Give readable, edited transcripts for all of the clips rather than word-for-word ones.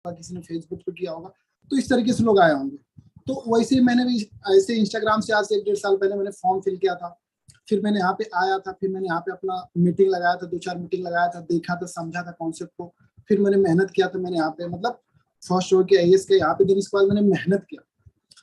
किसी ने फेसबुक पे किया होगा, तो इस तरीके से लोग आए होंगे। तो वैसे ही मैंने भी ऐसे इंस्टाग्राम से आज से 1-1.5 साल पहले मैंने फॉर्म फिल किया था, फिर मैंने यहाँ पे आया था, फिर मैंने यहाँ पे अपना मीटिंग लगाया था, 2-4 मीटिंग लगाया था, देखा था, समझा था कॉन्सेप्ट को, फिर मैंने मेहनत किया था, मैंने यहाँ पे मतलब फर्स्ट हो के आईएएस के यहाँ पे देने के बाद मैंने मेहनत किया,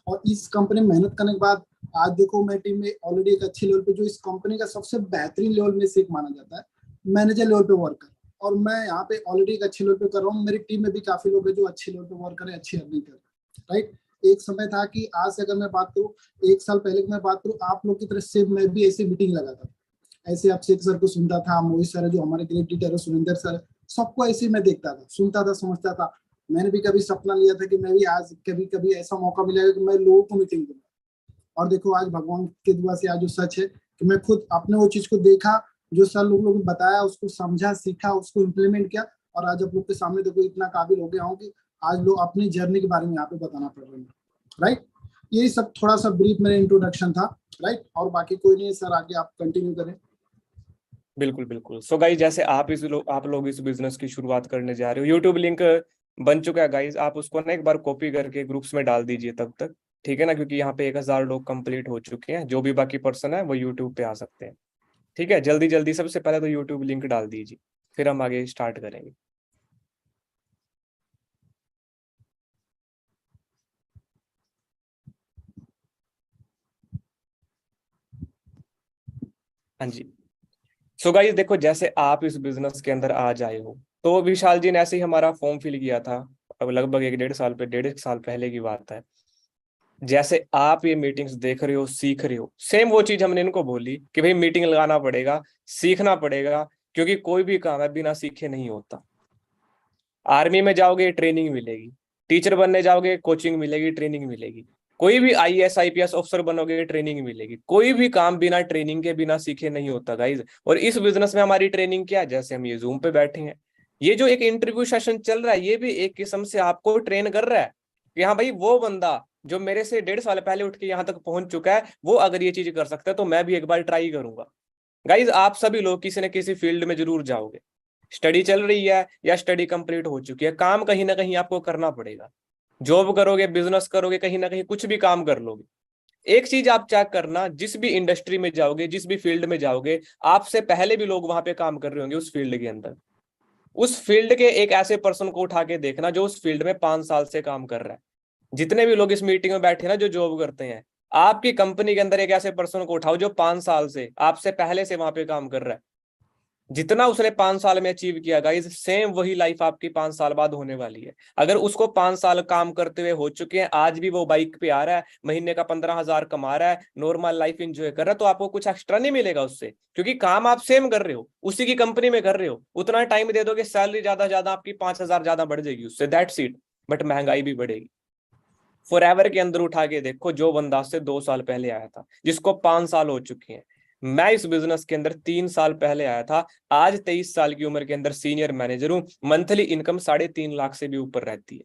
और इस कंपनी में मेहनत करने के बाद आज देखो मैं टीम में ऑलरेडी एक अच्छी लेवल पे, जो इस कंपनी का सबसे बेहतरीन लेवल में से एक माना जाता है, मैनेजर लेवल पे वर्क कर, और मैं यहाँ पे ऑलरेडी एक अच्छे लेवल पे कर रहा हूँ। मेरी टीम में भी काफी लोग हैं जो अच्छे लेवल पे वर्क करें, अच्छी अर्निंग करें, राइट। एक समय था कि आज से अगर मैं बात करूँ 1 साल पहले की मैं बात करूँ, आप लोग की तरफ से मैं भी ऐसे मीटिंग लगाता था, ऐसे अभिषेक सर को सुनता था, मोहित सर है जो हमारे ग्रेट टीचर है, सुरेंद्र सर, सबको ऐसे ही मैं देखता था, सुनता था, समझता था। मैंने भी कभी सपना लिया था कि मैं भी आज कभी कभी ऐसा मौका मिलेगा कि मैं लोगों को मीटिंग दूंगा, और देखो आज भगवान की दुआ से आज जो सच है कि मैं खुद अपने वो चीज को देखा, जो सर लोगों ने बताया उसको समझा, सीखा, उसको इम्प्लीमेंट किया, और आज आप लोग के सामने देखो इतना काबिल हो गया हूँ कि आज लोग अपनी जर्नी के बारे में यहाँ पे बताना पड़ रहा है, राइट। यही सब थोड़ा सा ब्रीफ मेरा इंट्रोडक्शन था, राइट, और बाकी कोई नहीं है सर, आगे आप कंटिन्यू करें। बिल्कुल बिल्कुल। सो गाइस, जैसे आप लोग इस बिजनेस की शुरुआत करने जा रहे हो, यूट्यूब लिंक बन चुका है गाइस, आप उसको ना एक बार कॉपी करके ग्रुप्स में डाल दीजिए तब तक, ठीक है ना, क्योंकि यहाँ पे 1000 लोग कंप्लीट हो चुके हैं, जो भी बाकी पर्सन है वो यूट्यूब पे आ सकते हैं, ठीक है। जल्दी जल्दी सबसे पहले तो यूट्यूब लिंक डाल दीजिए, फिर हम आगे स्टार्ट करेंगे। हाँ जी। सो गाइस देखो, जैसे आप इस बिजनेस के अंदर आ जाए हो, तो विशाल जी ने ऐसे ही हमारा फॉर्म फिल किया था, अब लगभग 1-1.5 साल पहले की बात है। जैसे आप ये मीटिंग्स देख रहे हो, सीख रहे हो, सेम वो चीज हमने इनको बोली कि भाई मीटिंग लगाना पड़ेगा, सीखना पड़ेगा, क्योंकि कोई भी काम है बिना सीखे नहीं होता। आर्मी में जाओगे ट्रेनिंग मिलेगी, टीचर बनने जाओगे कोचिंग मिलेगी, ट्रेनिंग मिलेगी, कोई भी आईएएस आईपीएस ऑफिसर बनोगे ट्रेनिंग मिलेगी, कोई भी काम बिना ट्रेनिंग के बिना सीखे नहीं होता गाइज। और इस बिजनेस में हमारी ट्रेनिंग क्या है, जैसे हम ये जूम पे बैठे हैं, ये जो एक इंटरव्यू सेशन चल रहा है, ये भी एक किस्म से आपको ट्रेन कर रहा है कि हाँ भाई, वो बंदा जो मेरे से 1.5 साल पहले उठ के यहाँ तक पहुंच चुका है, वो अगर ये चीज कर सकता है तो मैं भी एक बार ट्राई करूंगा। गाइज, आप सभी लोग किसी न किसी फील्ड में जरूर जाओगे, स्टडी चल रही है या स्टडी कंप्लीट हो चुकी है, काम कहीं ना कहीं आपको करना पड़ेगा। जॉब करोगे, बिजनेस करोगे, कहीं ना कहीं कुछ भी काम कर लोगे। एक चीज आप चेक करना, जिस भी इंडस्ट्री में जाओगे, जिस भी फील्ड में जाओगे, आपसे पहले भी लोग वहां पे काम कर रहे होंगे उस फील्ड के अंदर। उस फील्ड के एक ऐसे पर्सन को उठा के देखना जो उस फील्ड में 5 साल से काम कर रहा है। जितने भी लोग इस मीटिंग में बैठे ना जो जॉब करते हैं, आपकी कंपनी के अंदर एक ऐसे पर्सन को उठाओ जो 5 साल से आपसे पहले से वहां पे काम कर रहा है। जितना उसने 5 साल में अचीव किया गाइस, सेम वही लाइफ आपकी 5 साल बाद होने वाली है। अगर उसको 5 साल काम करते हुए हो चुके हैं, आज भी वो बाइक पे आ रहा है, महीने का 15,000 कमा रहा है, नॉर्मल लाइफ एंजॉय कर रहा है, तो आपको कुछ एक्स्ट्रा नहीं मिलेगा उससे, क्योंकि काम आप सेम कर रहे हो, उसी की कंपनी में कर रहे हो। उतना टाइम दे दोगे, सैलरी ज्यादा ज्यादा आपकी 5,000 ज्यादा बढ़ जाएगी उससे, दैट्स इट। बट महंगाई भी बढ़ेगी। फॉरएवर के अंदर उठा के देखो, जो बंदा से 2 साल पहले आया था, जिसको 5 साल हो चुके हैं। मैं इस बिजनेस के अंदर 3 साल पहले आया था, आज 23 साल की उम्र के अंदर सीनियर मैनेजर हूं, मंथली इनकम 3.5 लाख से भी ऊपर रहती है।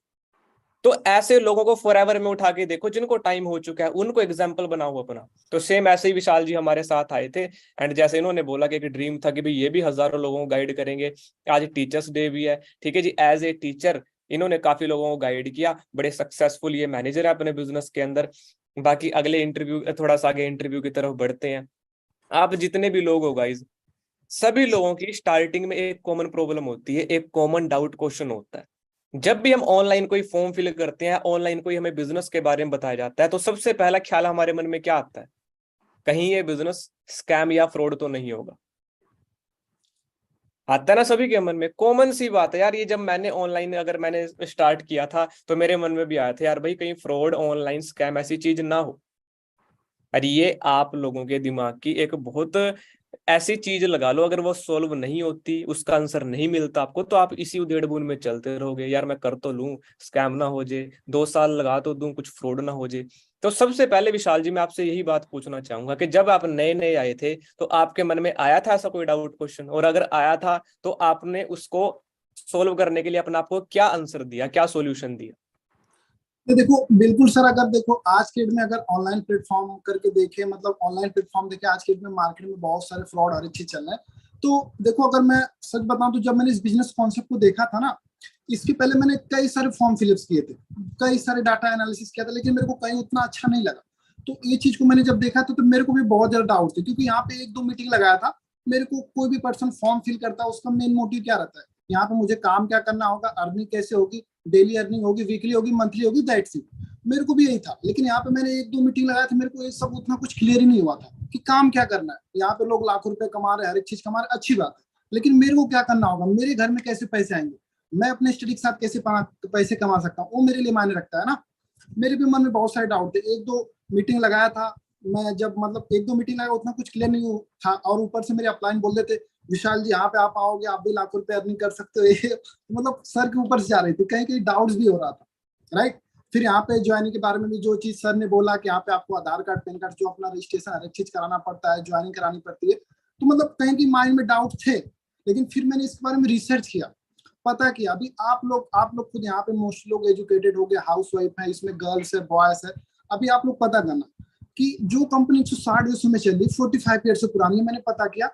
तो ऐसे लोगों को फॉरएवर में उठा के देखो, जिनको टाइम हो चुका है, उनको एग्जाम्पल बनाओ अपना। तो सेम ऐसे ही विशाल जी हमारे साथ आए थे, एंड जैसे इन्होंने बोला कि एक ड्रीम था कि भाई ये भी हजारों लोगों को गाइड करेंगे। आज टीचर्स डे भी है, ठीक है जी, एज ए टीचर इन्होंने काफी लोगों को गाइड किया, बड़े सक्सेसफुल ये मैनेजर है अपने बिजनेस के अंदर। बाकी अगले इंटरव्यू, थोड़ा सा आगे इंटरव्यू की तरफ बढ़ते हैं। आप जितने भी लोग हो गाइज, सभी लोगों की स्टार्टिंग में एक कॉमन प्रॉब्लम होती है, एक कॉमन डाउट क्वेश्चन होता है। जब भी हम ऑनलाइन कोई फॉर्म फिल करते हैं, ऑनलाइन कोई हमें बिजनेस के बारे में बताया जाता है, तो सबसे पहला ख्याल हमारे मन में क्या आता है, कहीं ये बिजनेस स्कैम या फ्रॉड तो नहीं होगा। आता है ना सभी के मन में, कॉमन सी बात है यार। ये जब मैंने ऑनलाइन अगर मैंने स्टार्ट किया था, तो मेरे मन में भी आया था यार भाई, कहीं फ्रॉड, ऑनलाइन स्कैम ऐसी चीज ना हो। अरे ये आप लोगों के दिमाग की एक बहुत ऐसी चीज लगा लो, अगर वो सोल्व नहीं होती, उसका आंसर नहीं मिलता आपको, तो आप इसी उधेड़ बुन में चलते रहोगे, यार मैं कर तो लूं, स्कैम ना हो जाए, 2 साल लगा तो दूं, कुछ फ्रॉड ना हो जाए। तो सबसे पहले विशाल जी मैं आपसे यही बात पूछना चाहूंगा कि जब आप नए नए आए थे, तो आपके मन में आया था ऐसा कोई डाउट क्वेश्चन, और अगर आया था तो आपने उसको सोल्व करने के लिए अपना आपको क्या आंसर दिया, क्या सोल्यूशन दिया? तो देखो बिल्कुल सर, अगर देखो आज के डेट में अगर ऑनलाइन प्लेटफॉर्म करके देखे, मतलब ऑनलाइन प्लेटफॉर्म देखे, आज के डेट में मार्केट में बहुत सारे फ्रॉड हर एक चीज चल रहा है। तो देखो अगर मैं सच बताऊं तो जब मैंने इस बिजनेस कॉन्सेप्ट को देखा था ना, इसके पहले मैंने कई सारे फॉर्म फिलअप्स किए थे, कई सारे डाटा एनालिसिस किया था, लेकिन मेरे को कहीं उतना अच्छा नहीं लगा। तो ये चीज को मैंने जब देखा तो मेरे को भी बहुत ज्यादा डाउट थे, क्योंकि यहाँ पे एक दो मीटिंग लगाया था। मेरे को कोई भी पर्सन फॉर्म फिल करता है, उसका मेन मोटिव क्या रहता है, यहाँ पे मुझे काम क्या करना होगा, अर्निंग कैसे होगी, डेली अर्निंग होगी, वीकली होगी, मंथली होगी, दैट्स इट। मेरे को भी यही था। लेकिन यहाँ पे मैंने एक दो मीटिंग लगाया था, मेरे को ये सब उतना कुछ क्लियर ही नहीं हुआ था कि काम क्या करना है। यहाँ पे लोग लाखों रुपए कमा रहे हैं, हर एक चीज कमा रहे हैं, अच्छी बात है, लेकिन मेरे को क्या करना होगा, मेरे घर में कैसे पैसे आएंगे, मैं अपने स्टडी के साथ कैसे पैसे कमा सकता हूँ, वो मेरे लिए मायने रखता है ना। मेरे भी मन में बहुत सारे डाउट थे। एक दो मीटिंग लगाया था मैं, जब मतलब एक दो मीटिंग लगाया, उतना कुछ क्लियर नहीं था, और ऊपर से मेरे अपलाइन बोल देते विशाल जी यहाँ पे आप आओगे आप भी लाखों रुपए अर्निंग कर सकते हो। ये मतलब सर के ऊपर से जा रही थी, कहीं कहीं डाउट्स भी हो रहा था, राइट। फिर यहाँ पे ज्वाइनिंग के बारे में भी जो चीज सर ने बोला कि यहाँ पे आपको आधार कार्ड पैन कार्ड जो अपना रजिस्ट्रेशन हर एक चीज कराना पड़ता है, ज्वाइनिंग करानी पड़ती है, तो मतलब कहीं की माइंड में डाउट थे। लेकिन फिर मैंने इसके बारे में रिसर्च किया, पता किया। अभी आप लोग खुद यहाँ पे मोस्ट लोग एजुकेटेड हो गए, हाउस वाइफ है, इसमें गर्ल्स है, बॉयज है। अभी आप लोग पता करना कि जो कंपनी 160 देशों में चल रही, 45 ईयर से पुरानी है, मैंने पता किया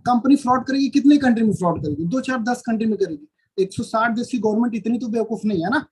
कंपनी फ्रॉड करेगी कितनी कंट्री में फ्रॉड करेगी, 2 4 10 कंट्री में करेगी। 160 देश की गवर्नमेंट इतनी तो बेवकूफ नहीं है ना,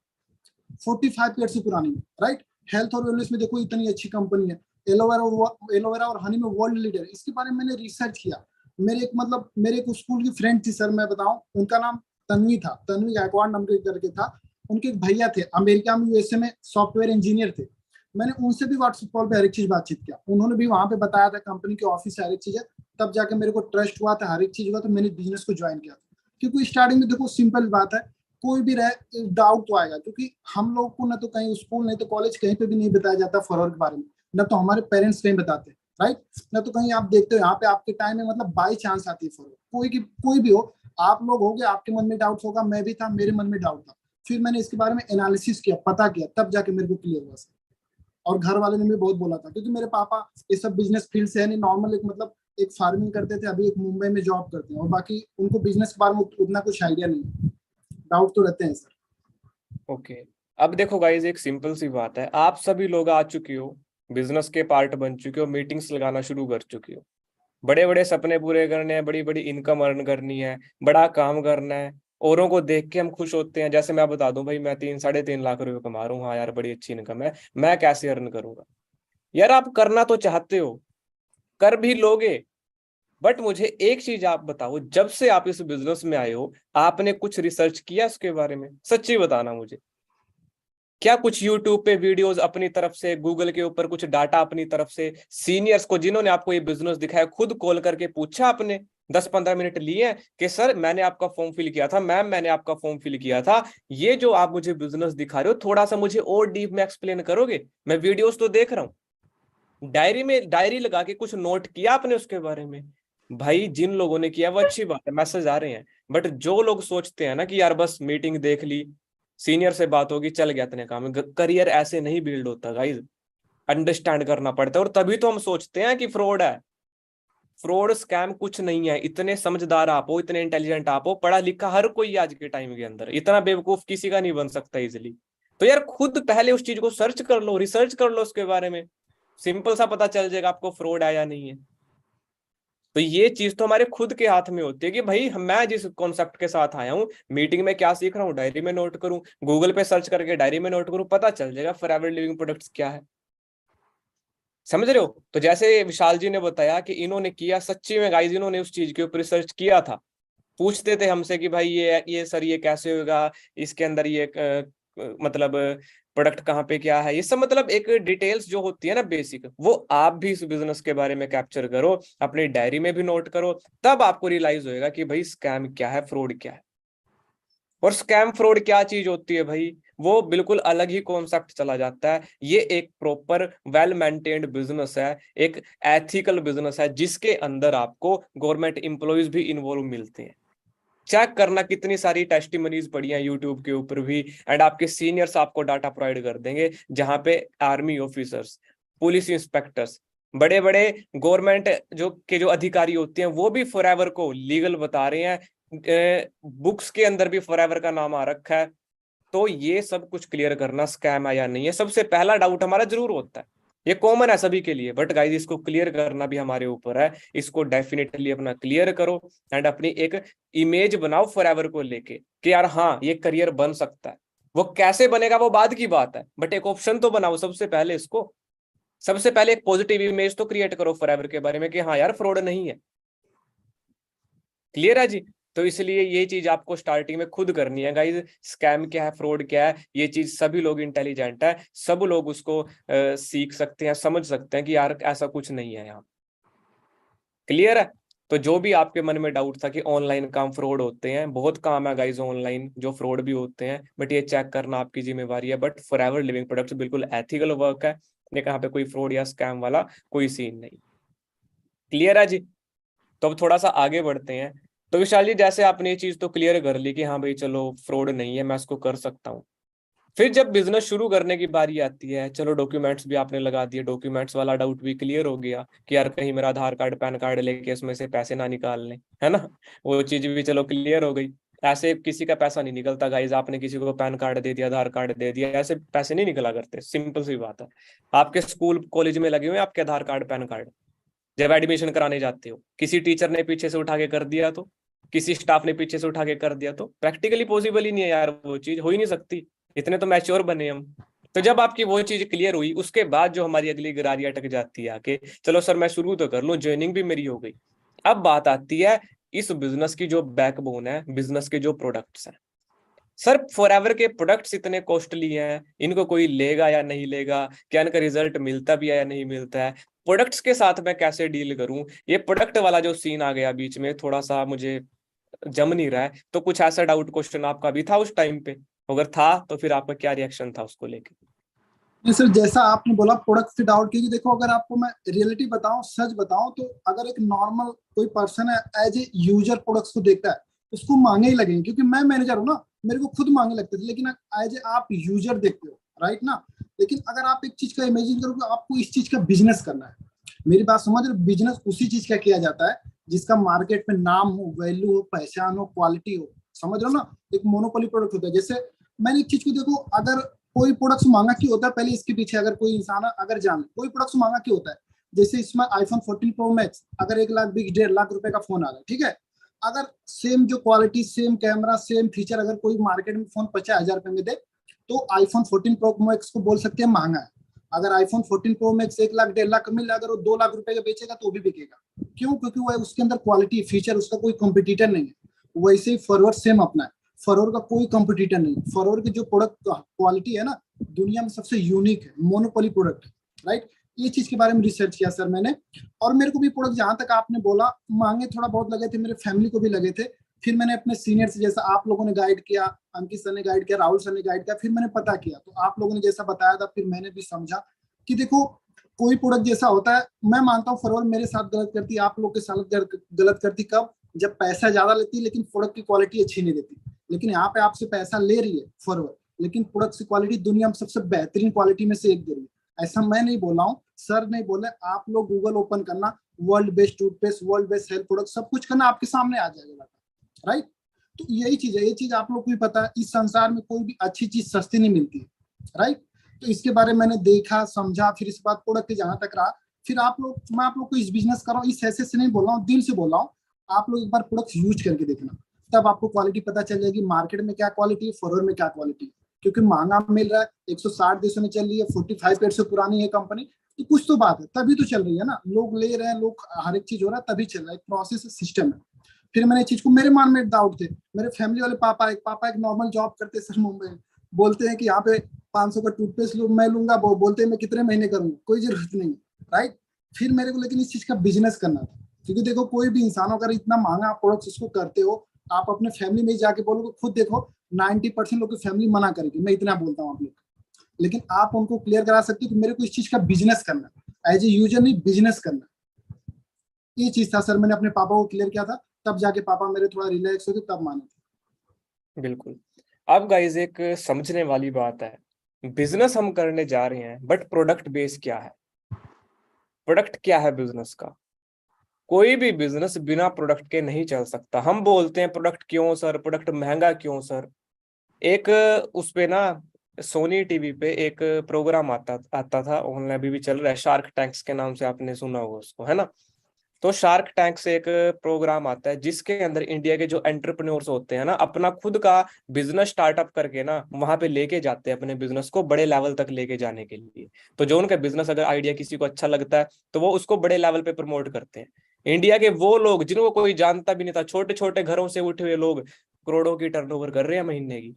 45 ईयर से पुरानी है, राइट। हेल्थ और वेलनेस में देखो इतनी अच्छी कंपनी है, एलोवेरा और हनी में वर्ल्ड लीडर। इसके बारे में मैंने रिसर्च किया। मेरे एक स्कूल की फ्रेंड थी सर, मैं बताऊं, उनका नाम तन्वी था, तन्वी गायकवाड़ नाम के करके था। उनके एक भैया थे अमेरिका में, यूएसए में सॉफ्टवेयर इंजीनियर थे। मैंने उनसे भी व्हाट्सएप कॉल पे हर एक चीज बातचीत किया, उन्होंने भी वहां पे बताया था कंपनी के ऑफिस हर एक चीज है। तब जाके मेरे को ट्रस्ट हुआ था, हर एक चीज हुआ, तो मैंने बिजनेस को ज्वाइन किया था। क्योंकि स्टार्टिंग में देखो सिंपल बात है, कोई भी रहे डाउट तो आएगा, क्योंकि हम लोग को ना तो कहीं स्कूल नहीं तो कॉलेज कहीं पे भी नहीं बताया जाता फॉरवर्ड के बारे में, ना तो हमारे पेरेंट्स कहीं बताते, राइट। ना तो कहीं आप देखते हो यहाँ पे आपके टाइम में मतलब बाई चांस आती है फॉरवर्ड, कोई भी हो, आप लोग हो गए, आपके मन में डाउट होगा, मैं भी था, मेरे मन में डाउट था। फिर मैंने इसके बारे में एनालिसिस किया, पता किया, तब जाके मेरे को क्लियर हुआ। और घर वाले ने भी बहुत बोला था, क्योंकि मेरे पापा ये सब बिजनेस फील्ड से है नहीं, नॉर्मल एक मतलब एक फार्मिंग करते थे, अभी एक मुंबई में जॉब करते हैं, और बाकी उनको बिजनेस के बारे में उतना कुछ आइडिया नहीं है। डाउट तो रहते हैं सर। ओके, अब देखो गाइज, एक सिंपल सी बात है, आप सभी लोग आ चुके हो, बिजनेस के पार्ट बन चुके हो, मीटिंग्स लगाना शुरू कर चुके हो, बड़े बड़े सपने पूरे करने हैं, बड़ी बड़ी इनकम अर्न करनी है, बड़ा काम करना है। औरों को देख के हम खुश होते हैं, जैसे मैं बता दूं भाई मैं 3 साढ़े 3 लाख रुपए कमा रहा हूँ, हाँ यार बड़ी अच्छी इनकम है, मैं कैसे अर्न करूंगा। यार आप करना तो चाहते हो, कर भी लोगे, बट मुझे एक चीज आप बताओ, जब से आप इस बिजनेस में आए हो, आपने कुछ रिसर्च किया उसके बारे में? सच्ची बताना मुझे, क्या कुछ यूट्यूब पे वीडियोस अपनी तरफ से, गूगल के ऊपर कुछ डाटा अपनी तरफ से, सीनियर्स को जिन्होंने आपको ये बिजनेस दिखाया खुद कॉल करके पूछा आपने, 10 15 मिनट लिए कि सर मैंने आपका फॉर्म फिल किया था, मैम मैंने आपका फॉर्म फिल किया था, ये जो आप मुझे बिजनेस दिखा रहे हो थोड़ा सा मुझे और डीप में एक्सप्लेन करोगे? मैं वीडियोस तो देख रहा हूँ, डायरी लगा के कुछ नोट किया आपने उसके बारे में? भाई जिन लोगों ने किया वो अच्छी बात है, मैसेज आ रहे हैं, बट जो लोग सोचते हैं ना कि यार बस मीटिंग देख ली, सीनियर से बात होगी, चल गया इतने काम, करियर ऐसे नहीं बिल्ड होता गाइज, अंडरस्टैंड करना पड़ता है। और तभी तो हम सोचते हैं कि फ्रॉड है। फ्रॉड स्कैम कुछ नहीं है, इतने समझदार आप हो, इतने इंटेलिजेंट आप हो, पढ़ा लिखा हर कोई आज के टाइम के अंदर, इतना बेवकूफ किसी का नहीं बन सकता इजिली। तो यार खुद पहले उस चीज को सर्च कर लो, रिसर्च कर लो उसके बारे में, सिंपल सा पता चल जाएगा आपको फ्रॉड है या नहीं है। तो ये चीज तो हमारे खुद के हाथ में होती है कि भाई मैं जिस कॉन्सेप्ट के साथ आया हूँ, मीटिंग में क्या सीख रहा हूँ डायरी में नोट करूँ, गूगल पे सर्च करके डायरी में नोट करूँ, पता चल जाएगा फॉरएवर लिविंग प्रोडक्ट्स क्या है। समझ रहे हो? तो जैसे विशाल जी ने बताया कि इन्होंने किया, सच्ची में गाइस इन्होंने उस चीज के ऊपर रिसर्च किया था। पूछते थे हमसे कि भाई ये सर ये कैसे होगा, इसके अंदर ये मतलब प्रोडक्ट कहाँ पे क्या है, ये सब मतलब एक डिटेल्स जो होती है ना बेसिक, वो आप भी इस बिजनेस के बारे में कैप्चर करो, अपनी डायरी में भी नोट करो, तब आपको रियलाइज होएगा कि भाई स्कैम क्या है, फ्रॉड क्या है। और स्कैम फ्रॉड क्या चीज होती है भाई, वो बिल्कुल अलग ही कॉन्सेप्ट चला जाता है। ये एक प्रॉपर वेल मेंटेन्ड बिजनेस है, एक एथिकल बिजनेस है, जिसके अंदर आपको गवर्नमेंट एम्प्लॉयज भी इन्वॉल्व मिलते हैं। चेक करना, कितनी सारी टेस्टिमनीज पड़ी हैं यूट्यूब के ऊपर भी, एंड आपके सीनियर्स आपको डाटा प्रोवाइड कर देंगे, जहां पे आर्मी ऑफिसर्स, पुलिस इंस्पेक्टर्स, बड़े बड़े गवर्नमेंट जो अधिकारी होते हैं, वो भी फॉरएवर को लीगल बता रहे हैं, बुक्स के अंदर भी फॉरएवर का नाम आ रखा है। तो ये सब कुछ क्लियर करना स्कैम है या नहीं है, सबसे पहला डाउट हमारा जरूर होता है। ये कॉमन है सभी के लिए, बट गाइस इसको क्लियर करना भी हमारे ऊपर है। इसको डेफिनेटली अपना क्लियर करो एंड अपनी एक इमेज बनाओ फॉरएवर को लेके कि यार हाँ ये करियर बन सकता है। वो कैसे बनेगा वो बाद की बात है, बट एक ऑप्शन तो बनाओ सबसे पहले। इसको सबसे पहले एक पॉजिटिव इमेज तो क्रिएट करो फॉरएवर के बारे में कि हाँ यार फ्रॉड नहीं है। क्लियर है जी? तो इसलिए ये चीज आपको स्टार्टिंग में खुद करनी है गाइज। स्कैम क्या है, फ्रॉड क्या है, ये चीज सभी लोग इंटेलिजेंट है, सब लोग उसको सीख सकते हैं, समझ सकते हैं कि यार ऐसा कुछ नहीं है यहाँ। क्लियर है? तो जो भी आपके मन में डाउट था कि ऑनलाइन काम फ्रॉड होते हैं, बहुत काम है गाइज ऑनलाइन जो फ्रॉड भी होते हैं, बट ये चेक करना आपकी जिम्मेवारी है। बट फॉरएवर लिविंग प्रोडक्ट्स बिल्कुल एथिकल वर्क है, लेकिन यहाँ पे कोई फ्रॉड या स्कैम वाला कोई सीन नहीं। क्लियर है जी? तो अब थोड़ा सा आगे बढ़ते हैं। तो विशाल जी जैसे आपने ये चीज तो क्लियर कर ली कि हाँ भाई चलो फ्रॉड नहीं है, मैं इसको कर सकता हूँ। फिर जब बिजनेस शुरू करने की बारी आती है, चलो डॉक्यूमेंट्स भी आपने लगा दिए, डॉक्यूमेंट्स वाला डाउट भी क्लियर हो गया कि यार कहीं मेरा आधार कार्ड पैन कार्ड लेके इसमें से पैसे ना निकाल लें, है ना। वो चीज भी चलो क्लियर हो गई। ऐसे किसी का पैसा नहीं निकलता गाइज, आपने किसी को पैन कार्ड दे दिया, आधार कार्ड दे दिया, ऐसे पैसे नहीं निकला करते, सिंपल सी बात है। आपके स्कूल कॉलेज में लगे हुए हैं आपके आधार कार्ड पैन कार्ड, जब एडमिशन कराने जाते हो किसी टीचर ने पीछे से उठा के कर दिया तो, किसी स्टाफ ने पीछे से उठा के कर दिया तो प्रैक्टिकली पॉसिबल ही नहीं है यार, वो चीज हो ही नहीं सकती। इतने तो मैच्योर बने हम। तो जब आपकी वो चीज क्लियर हुई, उसके बाद जो हमारी अगली गिरारी अटक जाती है आके, चलो सर मैं शुरू तो कर लूं, ज्वाइनिंग भी मेरी हो गई। अब बात आती है इस बिजनेस की जो बैकबोन है, बिजनेस के जो प्रोडक्ट्स हैं। सर फॉरएवर के प्रोडक्ट्स इतने कॉस्टली हैं, इनको कोई लेगा या नहीं लेगा, क्या इनका रिजल्ट मिलता भी है या नहीं मिलता है, प्रोडक्ट्स के साथ मैं कैसे डील करूं, ये प्रोडक्ट वाला जो सीन आ गया बीच में थोड़ा सा मुझे जम नहीं रहा है। तो कुछ ऐसा डाउट क्वेश्चन आपका भी था उस टाइम पे? अगर था तो फिर आपका क्या रिएक्शन था उसको लेके? नहीं सर, जैसा आपने बोला प्रोडक्ट फिट आउट, क्योंकि देखो अगर आपको मैं रियलिटी बताऊं, सच बताऊं, तो अगर एक नॉर्मल कोई पर्सन है एज ए यूजर प्रोडक्ट्स को देखता है, उसको महंगे ही लगेंगे, क्योंकि मैं मैनेजर हूं ना, मेरे को खुद महंगे लगते थे, लेकिन एज ए आप यूजर देखते हो, राइट ना। लेकिन अगर आप एक चीज का इमेजिन करो कि आपको इस चीज का बिजनेस करना है, मेरी बात समझ रहे, बिजनेस उसी चीज का किया जाता है जिसका मार्केट में नाम हो, वैल्यू हो, पहचान हो, क्वालिटी हो, समझ रहे हो ना। एक मोनोपोली प्रोडक्ट होता है। जैसे मैंने एक चीज को देखो, अगर कोई प्रोडक्ट महंगा क्यों होता है, पहले इसके पीछे अगर कोई इंसान अगर जाने कोई प्रोडक्ट महंगा क्यों होता है। जैसे इसमें आईफोन 14 प्रो मैक्स अगर 1 लाख 1.5 लाख रुपए का फोन आ रहा है, ठीक है, अगर सेम जो quality, same camera, same feature अगर कोई मार्केट में फोन 50,000 रुपए में दे, तो आईफोन 14 प्रो मैक्स को बोल सकते हैं महंगा है। अगर iPhone 14 pro max 1 lakh 1.5 lakh मिल रहा है, अगर वो 2 लाख रुपए का बेचेगा तो वो भी बिकेगा। क्यों? क्योंकि वो उसके अंदर क्वालिटी, फीचर, उसका कोई कॉम्पिटिटर नहीं है। वैसे ही फॉरवर्ड सेम अपना है, फरोर का कोई कंपटीटर नहीं। फरोर की जो प्रोडक्ट क्वालिटी है ना, दुनिया में सबसे यूनिक है, मोनोपोली प्रोडक्ट है, राइट। ये चीज के बारे में रिसर्च किया सर मैंने। और मेरे को भी प्रोडक्ट, जहां तक आपने बोला, मांगे थोड़ा बहुत लगे थे, मेरे फैमिली को भी लगे थे। फिर मैंने अपने सीनियर से, जैसा आप लोगों ने गाइड किया, अंकित सर ने गाइड किया, राहुल सर ने गाइड किया, फिर मैंने पता किया, तो आप लोगों ने जैसा बताया था, फिर मैंने भी समझा कि देखो कोई प्रोडक्ट जैसा होता है, मैं मानता हूँ फरोर मेरे साथ गलत करती है, आप लोग के साथ गलत करती कब? जब पैसा ज्यादा लेती है लेकिन प्रोडक्ट की क्वालिटी अच्छी नहीं देती। लेकिन यहाँ पे आपसे पैसा ले रही है फॉरवर्ड, लेकिन प्रोडक्ट की क्वालिटी दुनिया में सबसे बेहतरीन क्वालिटी में से एक दे रही है। ऐसा मैं नहीं बोल रहा हूँ, सर नहीं बोले, आप लोग गूगल ओपन करना, world best toothpaste, world best health product, सब कुछ करना, आपके सामने आ जाएगा, राइट। तो यही चीज है, ये चीज आप लोग को भी पता है, इस संसार में कोई भी अच्छी चीज सस्ती नहीं मिलती है, राइट। तो इसके बारे में मैंने देखा, समझा, फिर इस बात प्रोडक्ट के जहां तक रहा, फिर आप लोग, मैं आप लोग को इस बिजनेस कर रहा हूँ, इस हैसियत से नहीं बोल रहा हूँ, दिल से बोल रहा हूँ, आप लोग एक बार प्रोडक्ट यूज करके देखना, तब आपको क्वालिटी पता चल जाएगी, मार्केट में क्या क्वालिटी है, फॉरवर्ड में क्या क्वालिटी है। क्योंकि महंगा मिल रहा है, 160 देशों में चल रही है, 45 ईयर से पुरानी है कंपनी, तो कुछ तो बात है, तभी तो चल रही है ना, लोग ले रहे हैं, लोग हर एक चीज हो रहा है, तभी चल रहा है, प्रोसेस सिस्टम है। फिर मैंने चीज को, मेरे मान में डाउट थे, मेरे फैमिली वाले पापा एक नॉर्मल जॉब करते सर मुंबई में, बोलते हैं कि यहाँ पे 500 का टूथपेस्ट मैं लूंगा, बोलते हैं मैं कितने महीने करूंगा, कोई जरूरत नहीं, राइट। फिर मेरे को लेकिन इस चीज का बिजनेस करना था, क्योंकि देखो कोई भी इंसान, अगर इतना महंगा प्रोडक्ट इसको करते हो, आप अपने फैमिली में जाके बोलोगे, खुद देखो 90% लोग की फैमिली मना करेगी, मैं इतना बोलता हूँ आप लोग, लेकिन आप उनको क्लियर करा सकते हो कि मेरे को इस चीज का बिजनेस करना है, एज ए यूजर नहीं, बिजनेस करना। ये चीज था सर, मैंने अपने पापा को क्लियर किया था, तब जाके पापा मेरे थोड़ा रिलैक्स हो गए, तब माने थे। बिल्कुल। अब गाइज एक समझने वाली बात है, बिजनेस हम करने जा रहे हैं, बट प्रोडक्ट बेस क्या है, प्रोडक्ट क्या है बिजनेस का। कोई भी बिजनेस बिना प्रोडक्ट के नहीं चल सकता। हम बोलते हैं प्रोडक्ट क्यों सर, प्रोडक्ट महंगा क्यों सर, एक उस पे ना सोनी टीवी पे एक प्रोग्राम आता आता था, ऑनलाइन अभी भी चल रहा है, शार्क टैंक्स के नाम से आपने सुना होगा उसको, है ना। तो शार्क टैंक से एक प्रोग्राम आता है जिसके अंदर इंडिया के जो एंटरप्रेन्योर्स होते हैं ना, अपना खुद का बिजनेस स्टार्टअप करके ना वहां पे लेके जाते हैं अपने बिजनेस को बड़े लेवल तक लेके जाने के लिए। तो जो उनका बिजनेस अगर आइडिया किसी को अच्छा लगता है तो वो उसको बड़े लेवल पे प्रमोट करते हैं। इंडिया के वो लोग जिनको कोई जानता भी नहीं था, छोटे छोटे घरों से उठे हुए लोग करोड़ों की टर्नओवर कर रहे हैं महीने की।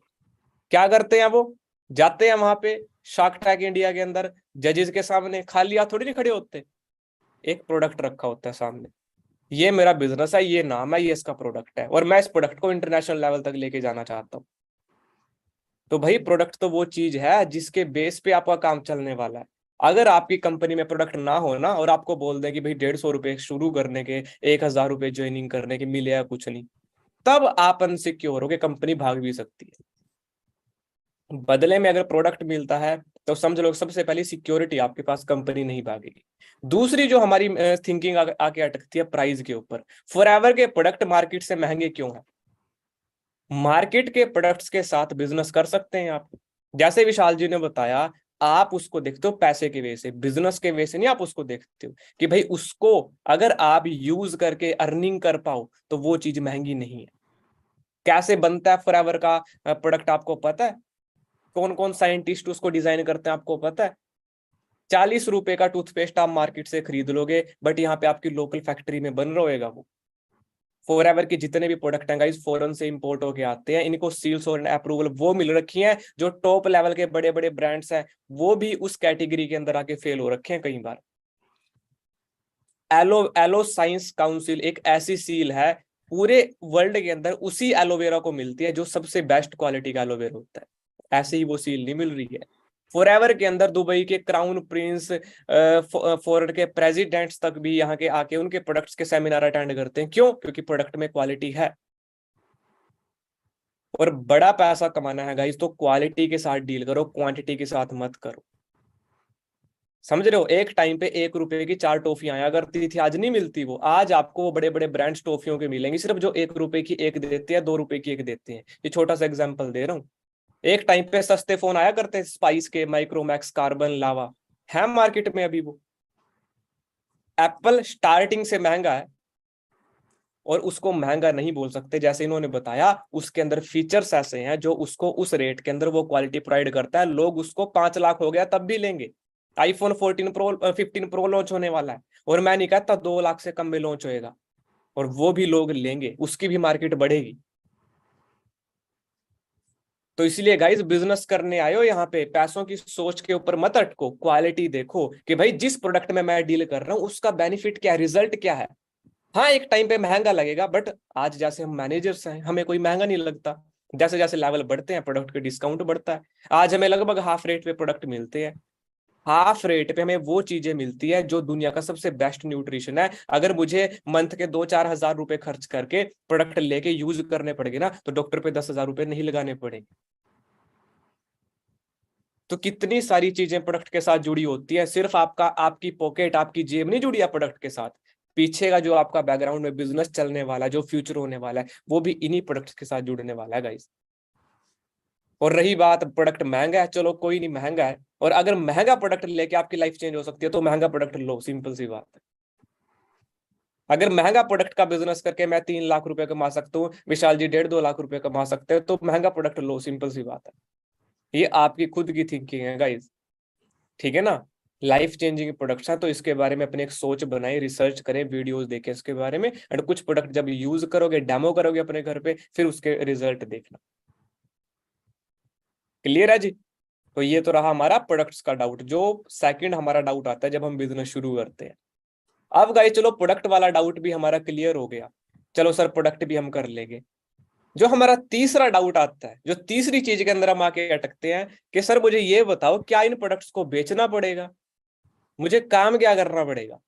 क्या करते हैं वो, जाते हैं वहां पे शार्क टैंक इंडिया के अंदर, जजेस के सामने खाली हाथ थोड़ी नहीं खड़े होते, एक प्रोडक्ट रखा होता है सामने, ये मेरा बिजनेस है, ये नाम है, ये इसका प्रोडक्ट है और मैं इस प्रोडक्ट को इंटरनेशनल लेवल तक लेके जाना चाहता हूँ। तो भाई प्रोडक्ट तो वो चीज है जिसके बेस पे आपका काम चलने वाला है। अगर आपकी कंपनी में प्रोडक्ट ना हो ना, और आपको बोल दें कि भाई 150 रुपए शुरू करने के, 1000 रुपए ज्वाइनिंग करने के मिलेगा कुछ नहीं, तब आप अनसिक्योर हो के कंपनी भाग भी सकती है। बदले में अगर प्रोडक्ट मिलता है तो समझ लो सबसे पहली सिक्योरिटी आपके पास, कंपनी नहीं भागेगी। दूसरी जो हमारी थिंकिंग आके अटकती है प्राइस के ऊपर। फॉरएवर के प्रोडक्ट मार्केट से महंगे क्यों है? मार्केट के प्रोडक्ट्स के साथ बिजनेस कर सकते हैं आप, जैसे विशाल जी ने बताया। आप उसको देखते हो पैसे के वे से, बिजनेस के वे से नहीं आप उसको देखते हो कि भाई उसको अगर आप यूज करके अर्निंग कर पाओ तो वो चीज महंगी नहीं है। कैसे बनता है फॉरएवर का प्रोडक्ट आपको पता है? कौन कौन साइंटिस्ट उसको डिजाइन करते हैं आपको पता है? 40 रुपए का टूथपेस्ट आप मार्केट से खरीद लोगे, बट यहाँ पे आपकी लोकल फैक्ट्री में बन रहेगा वो। फॉरएवर के जितने भी प्रोडक्ट हैं गाइस फॉरेन से इंपोर्ट होके आते हैं, इनको सील्स और अप्रूवल वो मिल रखी है। जो टॉप लेवल के बड़े बड़े ब्रांड्स हैं वो भी उस कैटेगरी के अंदर आके फेल हो रखे हैं कई बार। एलो एलो साइंस काउंसिल एक ऐसी सील है पूरे वर्ल्ड के अंदर, उसी एलोवेरा को मिलती है जो सबसे बेस्ट क्वालिटी का एलोवेरा होता है। ऐसे ही वो सील नहीं मिल रही है। फॉरएवर के अंदर दुबई के क्राउन प्रिंस, फॉरेन के प्रेसिडेंट्स तक भी यहाँ के आके उनके प्रोडक्ट्स के सेमिनार अटेंड करते हैं। क्यों? क्योंकि प्रोडक्ट में क्वालिटी है। और बड़ा पैसा कमाना है गाइस तो क्वालिटी के साथ डील करो, क्वांटिटी के साथ मत करो। समझ रहे हो? एक टाइम पे 1 रुपए की 4 टॉफियां आया करती थी, आज नहीं मिलती वो। आज आपको वो बड़े बड़े ब्रांड्स टॉफियों के मिलेंगी सिर्फ जो 1 रुपए की एक देते हैं, 2 रुपए की एक देते हैं। ये छोटा सा एग्जाम्पल दे रहा हूँ। एक टाइम पे सस्ते फोन आया करते स्पाइस के, माइक्रोमैक्स, कार्बन, लावा, है मार्केट में अभी वो। एप्पल स्टार्टिंग से महंगा है और उसको महंगा नहीं बोल सकते, जैसे इन्होंने बताया उसके अंदर फीचर्स ऐसे हैं जो उसको उस रेट के अंदर वो क्वालिटी प्रोवाइड करता है। लोग उसको 5 लाख हो गया तब भी लेंगे। आईफोन 15 प्रो लॉन्च होने वाला है और मैं नहीं कहता 2 लाख से कम में लॉन्च होएगा, और वो भी लोग लेंगे, उसकी भी मार्केट बढ़ेगी। तो इसलिए गाइस बिजनेस करने आए हो यहाँ पे, पैसों की सोच के ऊपर मत अटको, क्वालिटी देखो कि भाई जिस प्रोडक्ट में मैं डील कर रहा हूँ उसका बेनिफिट क्या है, रिजल्ट क्या है। हाँ एक टाइम पे महंगा लगेगा, बट आज जैसे हम मैनेजर्स हैं हमें कोई महंगा नहीं लगता। जैसे जैसे लेवल बढ़ते हैं प्रोडक्ट के डिस्काउंट बढ़ता है। आज हमें लगभग हाफ रेट पे प्रोडक्ट मिलते हैं। हाफ रेट पे हमें वो चीजें मिलती है जो दुनिया का सबसे बेस्ट न्यूट्रिशन है। अगर मुझे मंथ के 2-4 हज़ार रुपए खर्च करके प्रोडक्ट लेके यूज करने पड़ेंगे ना, तो डॉक्टर पे 10 हज़ार रुपए नहीं लगाने पड़ेंगे। तो कितनी सारी चीजें प्रोडक्ट के साथ जुड़ी होती है। सिर्फ आपका, आपकी पॉकेट, आपकी जेब नहीं जुड़ी है प्रोडक्ट के साथ। पीछे का जो आपका बैकग्राउंड में बिजनेस चलने वाला है, जो फ्यूचर होने वाला है, वो भी इन्हीं प्रोडक्ट्स के साथ जुड़ने वाला है गाइस। और रही बात प्रोडक्ट महंगा है, चलो कोई नहीं महंगा है, और अगर महंगा प्रोडक्ट लेके आपकी लाइफ चेंज हो सकती है तो महंगा प्रोडक्ट लो, सिंपल सी बात है। अगर महंगा प्रोडक्ट का बिजनेस करके मैं 3 लाख रुपए कमा सकता हूँ, विशाल जी 1.5-2 लाख रुपए कमा सकते हैं, तो महंगा प्रोडक्ट लो, सिंपल सी बात है। ये आपकी खुद की थिंकिंग है गाइस, ठीक है ना। लाइफ चेंजिंग प्रोडक्ट्स हैं तो इसके बारे में अपने एक सोच बनाए, रिसर्च करें, वीडियोस देखें इसके बारे में, एंड कुछ प्रोडक्ट जब यूज करोगे, डेमो करोगे अपने घर पे, फिर उसके रिजल्ट देखना। क्लियर है जी? तो ये तो रहा हमारा प्रोडक्ट्स का डाउट। जो सेकंड हमारा डाउट आता है जब हम बिजनेस शुरू करते हैं। अब गाइस चलो प्रोडक्ट वाला डाउट भी हमारा क्लियर हो गया, चलो सर प्रोडक्ट भी हम कर लेंगे। जो हमारा तीसरा डाउट आता है, जो तीसरी चीज के अंदर हम आके अटकते हैं कि सर मुझे ये बताओ क्या इन प्रोडक्ट्स को बेचना पड़ेगा, मुझे काम क्या करना पड़ेगा,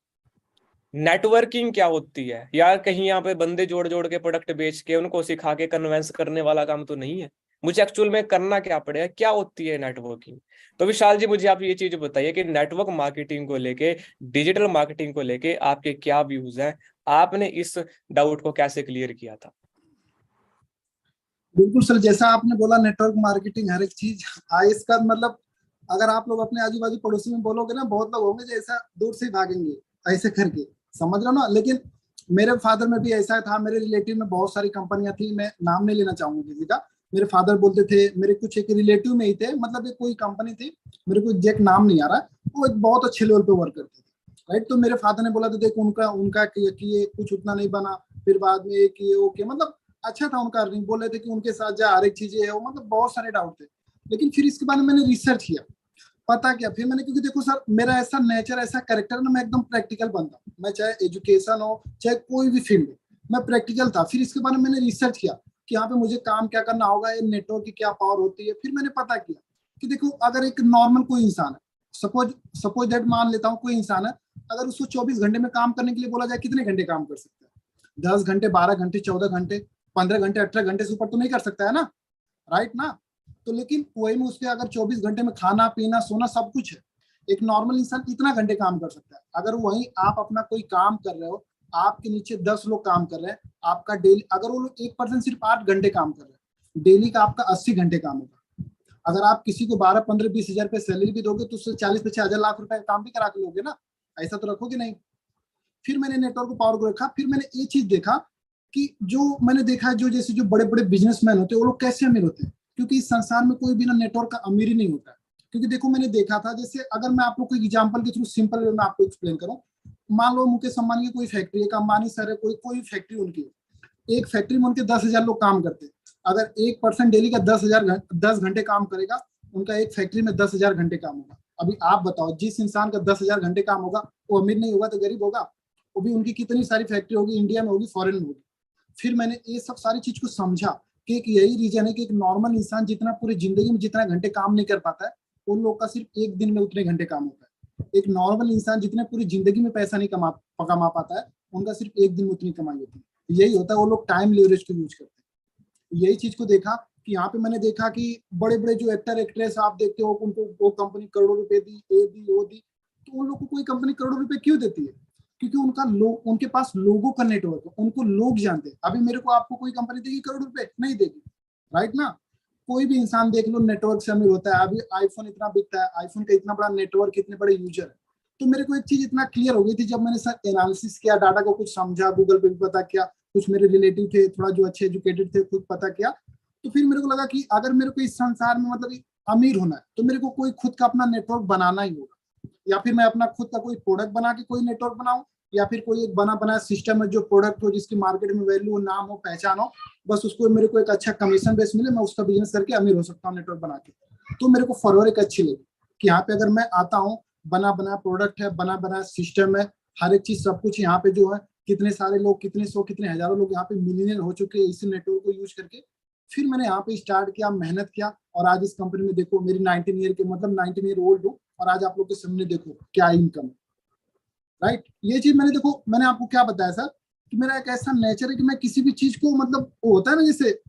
नेटवर्किंग क्या होती है यार, कहीं यहाँ पे बंदे जोड़ जोड़ के प्रोडक्ट बेच के उनको सिखा के कन्वेंस करने वाला काम तो नहीं है। मुझे एक्चुअल में करना क्या पड़ेगा, क्या होती है नेटवर्किंग। तो विशाल जी मुझे आप ये चीज बताइए कि नेटवर्क मार्केटिंग को लेके, डिजिटल मार्केटिंग को लेके आपके क्या व्यूज हैं, आपने इस डाउट को कैसे क्लियर किया था? बिल्कुल सर, जैसा आपने बोला नेटवर्क मार्केटिंग हर एक चीज इसका मतलब अगर आप लोग अपने आजू बाजू पड़ोसी में बोलोगे ना, बहुत लोग होंगे जो ऐसा दूर से ही भागेंगे ऐसे करके, समझ रहे हो ना। लेकिन मेरे फादर में भी ऐसा था, मेरे रिलेटिव में बहुत सारी कंपनियां थी, मैं नाम नहीं लेना चाहूंगा किसी का। मेरे फादर बोलते थे, मेरे कुछ एक रिलेटिव में ही थे, मतलब एक कोई कंपनी थी, मेरे को एग्जैक्ट नाम नहीं आ रहा, वो एक बहुत अच्छे लेवल पे वर्क करते थे। राइट, तो मेरे फादर ने बोला तो देख उनका उनका किए कुछ उतना नहीं बना, फिर बाद में एक किए ओके, मतलब अच्छा था उनका अर्निंग। बोल रहे थे कि उनके साथ जो हर एक चीजें है वो, मतलब बहुत सारे डाउट थे। लेकिन फिर इसके बाद मैंने रिसर्च किया, पता क्या फिर मैंने, क्योंकि देखो सर मेरा ऐसा नेचर ऐसा कैरेक्टर ना, मैं एकदम प्रैक्टिकल बंदा हूं। मैं चाहे एजुकेशन हो चाहे कोई भी फील्ड हो, मैं प्रैक्टिकल था। फिर इसके बारे में मैंने रिसर्च किया कि यहाँ पे मुझे काम क्या करना होगा, ये नेटवर्क की क्या पावर होती है। फिर मैंने पता किया कि देखो अगर एक नॉर्मल कोई इंसान है, सपोज सपोज दैट मान लेता हूँ कोई इंसान है, अगर उसको 24 घंटे में काम करने के लिए बोला जाए, कितने घंटे काम कर सकता है? 10 घंटे, 12 घंटे, 14 घंटे, 15 घंटे, 18 घंटे से ऊपर तो नहीं कर सकता है ना, राइट ना। तो लेकिन वही में उसके अगर 24 घंटे में खाना पीना सोना सब कुछ है, एक नॉर्मल इंसान इतना घंटे काम कर सकता है। अगर वही आप अपना कोई काम कर रहे हो, आपके नीचे 10 लोग काम कर रहे हैं, आपका डेली अगर वो लोग एक पर्सन सिर्फ 8 घंटे काम कर रहे हैं, डेली का आपका 80 घंटे काम होगा। अगर आप किसी को 12, 15, 20 हजार रुपये सैलरी भी दोगे तो उससे 40, 50, 1,00,000 लाख रुपए काम भी करा के लोगे ना, ऐसा तो रखोगे नहीं। फिर मैंने नेटवर्क को पावर को रखा, फिर मैंने ये चीज देखा कि जो मैंने देखा जो जैसे जो बड़े बड़े बिजनेसमैन होते हैं वो लोग कैसे अमीर होते हैं, क्योंकि इस संसार में कोई बिना नेटवर्क का अमीर ही नहीं होता है। क्योंकि देखो मैंने देखा था, जैसे अगर मैं आप लोग को एग्जाम्पल के थ्रू सिंपल वे में आपको एक्सप्लेन करूं, मान लो मुकेश अंबानी की कोई फैक्ट्री है, अंबानी सर है, कोई कोई फैक्ट्री उनकी, एक फैक्ट्री में उनके 10,000 लोग काम करते हैं। अगर एक पर्सन डेली का 10 घंटे काम करेगा, उनका एक फैक्ट्री में 10,000 घंटे काम होगा। अभी आप बताओ, जिस इंसान का 10,000 घंटे काम होगा वो अमीर नहीं होगा तो गरीब होगा? वो भी उनकी कितनी सारी फैक्ट्री होगी, इंडिया में होगी, फॉरेन में होगी। फिर मैंने ये सब सारी चीज को समझा कि एक यही रीजन है कि एक नॉर्मल इंसान जितना पूरी जिंदगी में जितना घंटे काम नहीं कर पाता है, उन लोग का सिर्फ एक दिन में उतने घंटे काम होता है। एक नॉर्मल इंसान जितने पूरी जिंदगी में पैसा नहीं कमा पाता है, उनका सिर्फ एक दिन में उतनी कमाई होती है। यही होता है, वो लोग टाइम लेवरेज को यूज करते हैं। यही चीज को देखा कि यहाँ पे मैंने देखा कि बड़े बड़े जो एक्टर एक्ट्रेस आप देखते हो, उनको वो कंपनी करोड़ों रुपए दी, ये दी वो दी। तो उन लोग को कोई कंपनी करोड़ों रुपए क्यों देती है? क्योंकि उनका लोग, उनके पास लोगों का नेटवर्क है, उनको लोग जानते हैं। अभी मेरे को आपको कोई कंपनी देगी करोड़ रुपए? नहीं देगी, राइट ना। कोई भी इंसान देख लो नेटवर्क से अमीर होता है। अभी आईफोन इतना बिकता है, आईफोन का इतना बड़ा नेटवर्क, इतने बड़े यूजर है। तो मेरे को एक चीज इतना क्लियर हो गई थी जब मैंने सर एनालिसिस किया, डाटा को कुछ समझा, गूगल पे भी पता किया, कुछ मेरे रिलेटिव थे थोड़ा जो अच्छे एजुकेटेड थे, खुद पता किया। तो फिर मेरे को लगा कि अगर मेरे को इस संसार में मतलब अमीर होना है तो मेरे को कोई खुद का अपना नेटवर्क बनाना ही होगा। या फिर मैं अपना खुद का कोई प्रोडक्ट बना के कोई नेटवर्क बनाऊं, या फिर कोई एक बना बनाया सिस्टम है जो प्रोडक्ट हो, जिसकी मार्केट में वैल्यू हो, नाम हो, पहचान हो, बस उसको मेरे को एक अच्छा कमीशन बेस मिले, मैं उसका बिजनेस करके अमीर हो सकता हूँ नेटवर्क बना के। तो मेरे को फॉरवर्ड एक अच्छी लगी कि यहाँ पे अगर मैं आता हूँ, बना बनाया प्रोडक्ट है, बना बनाया सिस्टम है, हर एक चीज सब कुछ यहाँ पे जो है, कितने सारे लोग, कितने सौ कितने हजारों लोग यहाँ पे मिलीनियर हो चुके हैं इसी नेटवर्क को यूज करके। फिर मैंने यहाँ पे स्टार्ट किया, मेहनत किया, और आज इस कंपनी में देखो मेरी 19 ईयर के मतलब 19 ईयर ओल्ड हूँ, और आज आप लोग के सामने देखो क्या इनकम है, राइट। ये चीज मैंने देखो, मैंने आपको क्या बताया सर कि मेरा एक ऐसा नेचर है कि मैं किसी भी चीज को मतलब वो होता है ना जैसे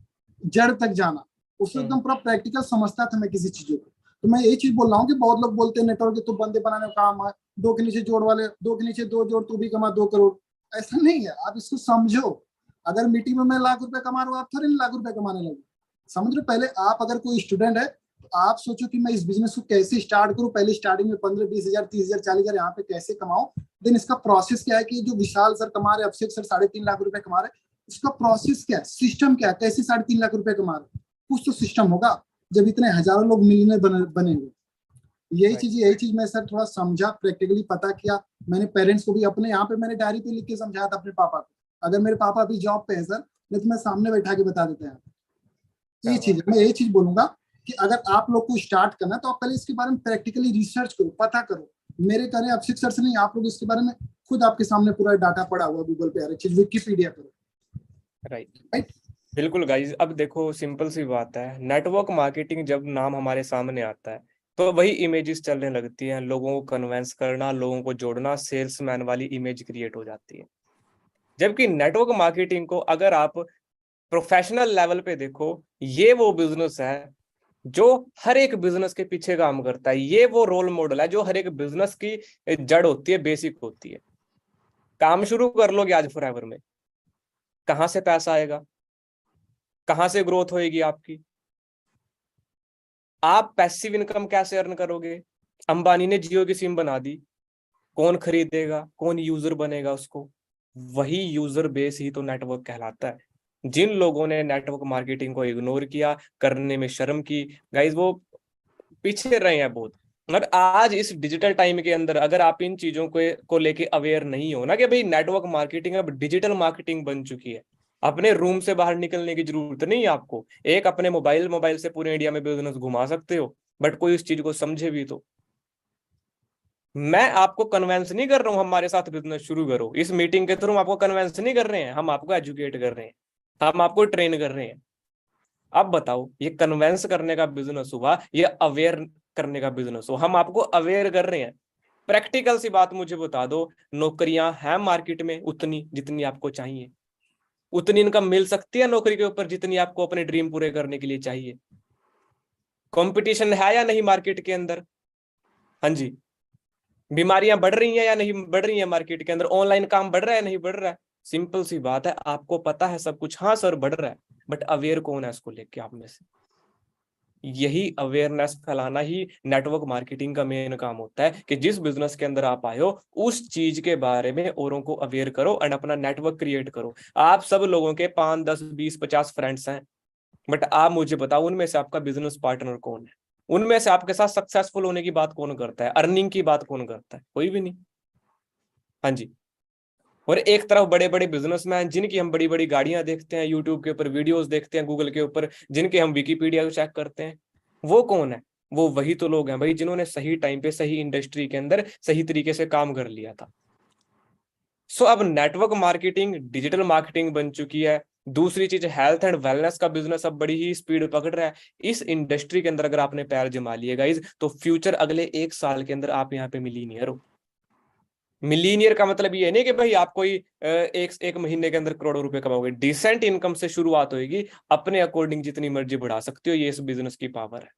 जड़ तक जाना, उसको एकदम पूरा प्रैक्टिकल समझता था मैं किसी चीजों को। तो मैं यही चीज बोल रहा हूँ कि बहुत लोग बोलते हैं नेटवर्क तो बंदे बनाने का काम है, दो के नीचे जोड़ वाले, दो के नीचे दो जोड़, तू भी कमा 2 करोड़। ऐसा नहीं है, आप इसको समझो। अगर मीटिंग में मैं लाख रुपए कमा रहा हूँ, आप थोड़ी ना लाख रुपए कमाने लगे। समझ लो, पहले आप अगर कोई स्टूडेंट है तो आप सोचो कि मैं इस बिजनेस को कैसे स्टार्ट करूं, पहले स्टार्टिंग में 15, 20 हजार, 30 हजार, 40 हजार यहाँ पे कैसे कमाऊं। देन इसका प्रोसेस क्या है कि जो विशाल सर कमा रहे, अभिषेक सर 3.5 लाख रुपए कमा रहे, इसका प्रोसेस क्या है, सिस्टम क्या है, कैसे 3.5 लाख रुपए कमा रहे? कुछ तो सिस्टम होगा जब इतने हजारों लोग मिलने बने हुए। यही चीज मैं सर थोड़ा समझा, प्रैक्टिकली पता किया। मैंने पेरेंट्स को भी अपने यहाँ पे मैंने डायरी पे लिख के समझाया था अपने पापा को। अगर मेरे पापा अभी जॉब पे है सर, नहीं तो मैं सामने बैठा के बता देते हैं। ये चीज है, मैं यही चीज बोलूंगा कि अगर आप लोग को स्टार्ट करना तो आप पहले इसके बारे में प्रैक्टिकली रिसर्च करो, पता करो। मेरे करें अभिषेक सर से नहीं, आप लोग इसके बारे में खुद आपके सामने पूरा डाटा पड़ा हुआ गूगल पे, हर एक चीज विकिपीडिया पर। राइट। बिल्कुल गाइज, अब देखो सिंपल सी बात है, नेटवर्क मार्केटिंग जब नाम हमारे सामने आता है तो वही इमेजेस चलने लगती हैं, लोगों को कन्वेंस करना, लोगों को जोड़ना, सेल्समैन वाली इमेज क्रिएट हो जाती है। जबकि नेटवर्क मार्केटिंग को अगर आप प्रोफेशनल लेवल पे देखो, ये वो बिजनेस है जो हर एक बिजनेस के पीछे काम करता है। ये वो रोल मॉडल है जो हर एक बिजनेस की जड़ होती है, बेसिक होती है। काम शुरू कर लोगे आज फॉरएवर में, कहां से पैसा आएगा? कहां से ग्रोथ होएगी आपकी? आप पैसिव इनकम कैसे अर्न करोगे? अंबानी ने जियो की सिम बना दी, कौन खरीदेगा, कौन यूजर बनेगा उसको? वही यूजर बेस ही तो नेटवर्क कहलाता है। जिन लोगों ने नेटवर्क मार्केटिंग को इग्नोर किया, करने में शर्म की, गाइज वो पीछे रहे हैं बहुत। और आज इस डिजिटल टाइम के अंदर अगर आप इन चीजों को लेके अवेयर नहीं हो ना कि भाई नेटवर्क मार्केटिंग अब डिजिटल मार्केटिंग बन चुकी है, अपने रूम से बाहर निकलने की जरूरत नहीं है आपको। एक अपने मोबाइल से पूरे इंडिया में बिजनेस घुमा सकते हो, बट कोई इस चीज को समझे भी तो। मैं आपको कन्वेंस नहीं कर रहा हूं हमारे साथ बिजनेस शुरू करो, इस मीटिंग के थ्रू हम आपको कन्वेंस नहीं कर रहे हैं, हम आपको एजुकेट कर रहे हैं, हम आपको ट्रेन कर रहे हैं। अब बताओ, ये कन्वेंस करने का बिजनेस हुआ, ये अवेयर करने का बिजनेस हो? हम आपको अवेयर कर रहे हैं। प्रैक्टिकल सी बात मुझे बता दो, नौकरियां हैं मार्केट में उतनी जितनी आपको चाहिए? उतनी इनकम मिल सकती है नौकरी के ऊपर जितनी आपको अपने ड्रीम पूरे करने के लिए चाहिए? कंपटीशन है या नहीं मार्केट के अंदर? हाँ जी। बीमारियां बढ़ रही हैं या नहीं बढ़ रही हैं मार्केट के अंदर? ऑनलाइन काम बढ़ रहा है नहीं बढ़ रहा है? सिंपल सी बात है, आपको पता है सब कुछ, हाँ सर बढ़ रहा है, बट अवेयर कौन है इसको लेके आप में से? यही अवेयरनेस फैलाना ही नेटवर्क मार्केटिंग का मेन काम होता है, कि जिस बिजनेस के अंदर आप आए हो उस चीज के बारे में औरों को अवेयर करो एंड अपना नेटवर्क क्रिएट करो। आप सब लोगों के 5, 10, 20, 50 फ्रेंड्स हैं, बट आप मुझे बताओ उनमें से आपका बिजनेस पार्टनर कौन है? उनमें से आपके साथ सक्सेसफुल होने की बात कौन करता है? अर्निंग की बात कौन करता है? कोई भी नहीं। हाँ जी। और एक तरफ बड़े बड़े बिजनेसमैन जिनकी हम बड़ी बड़ी गाड़ियां देखते हैं, यूट्यूब के ऊपर वीडियोस देखते हैं, गूगल के ऊपर जिनके हम विकीपीडिया को चेक करते हैं, वो कौन है? वो वही तो लोग हैं भाई जिन्होंने सही टाइम पे सही इंडस्ट्री के अंदर सही तरीके से काम कर लिया था। सो अब नेटवर्क मार्केटिंग डिजिटल मार्केटिंग बन चुकी है। दूसरी चीज, हेल्थ एंड वेलनेस का बिजनेस अब बड़ी ही स्पीड पकड़ रहा है। इस इंडस्ट्री के अंदर अगर आपने पैर जमा लिए गाइज, तो फ्यूचर अगले 1 साल के अंदर आप यहाँ पे मिलीनियर हो। मिलीनियर का मतलब ये नहीं कि भाई आप कोई एक एक महीने के अंदर करोड़ों रुपए कमाओगे। डिसेंट इनकम से शुरुआत होगी, अपने अकॉर्डिंग जितनी मर्जी बढ़ा सकते हो, ये इस बिजनेस की पावर है।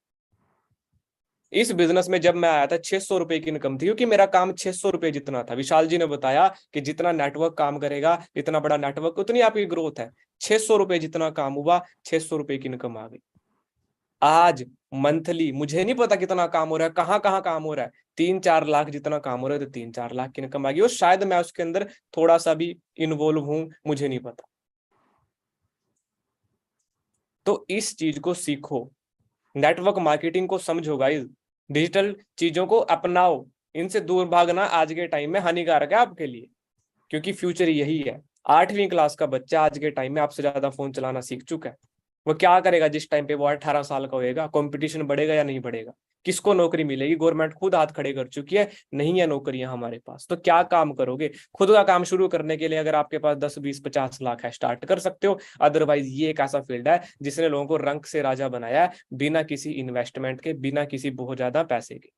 इस बिजनेस में जब मैं आया था 600 रुपए की इनकम थी, क्योंकि मेरा काम 600 रुपए जितना था। विशाल जी ने बताया कि जितना नेटवर्क काम करेगा, इतना बड़ा नेटवर्क उतनी आपकी ग्रोथ है। 600 रुपए जितना काम हुआ, 600 रुपए की इनकम आ गई। आज मंथली मुझे नहीं पता कितना काम हो रहा है, कहाँ कहाँ काम हो रहा है, 3-4 लाख जितना काम हो रहा है, तो 3-4 लाख की इनकम आ गई। और शायद मैं उसके अंदर थोड़ा सा भी इन्वॉल्व हूं, मुझे नहीं पता। तो इस चीज को सीखो, नेटवर्क मार्केटिंग को समझो गाइस, डिजिटल चीजों को अपनाओ। इनसे दूर भागना आज के टाइम में हानिकारक है आपके लिए, क्योंकि फ्यूचर यही है। 8वीं क्लास का बच्चा आज के टाइम में आपसे ज्यादा फोन चलाना सीख चुका है। वो क्या करेगा जिस टाइम पे वो 18 साल का होएगा? कंपटीशन बढ़ेगा या नहीं बढ़ेगा? किसको नौकरी मिलेगी? गवर्नमेंट खुद हाथ खड़े कर चुकी है, नहीं है नौकरियां हमारे पास, तो क्या काम करोगे? खुद का काम शुरू करने के लिए अगर आपके पास 10, 20, 50 लाख है, स्टार्ट कर सकते हो। अदरवाइज ये एक ऐसा फील्ड है जिसने लोगों को रंक से राजा बनाया है, बिना किसी इन्वेस्टमेंट के, बिना किसी बहुत ज्यादा पैसे के।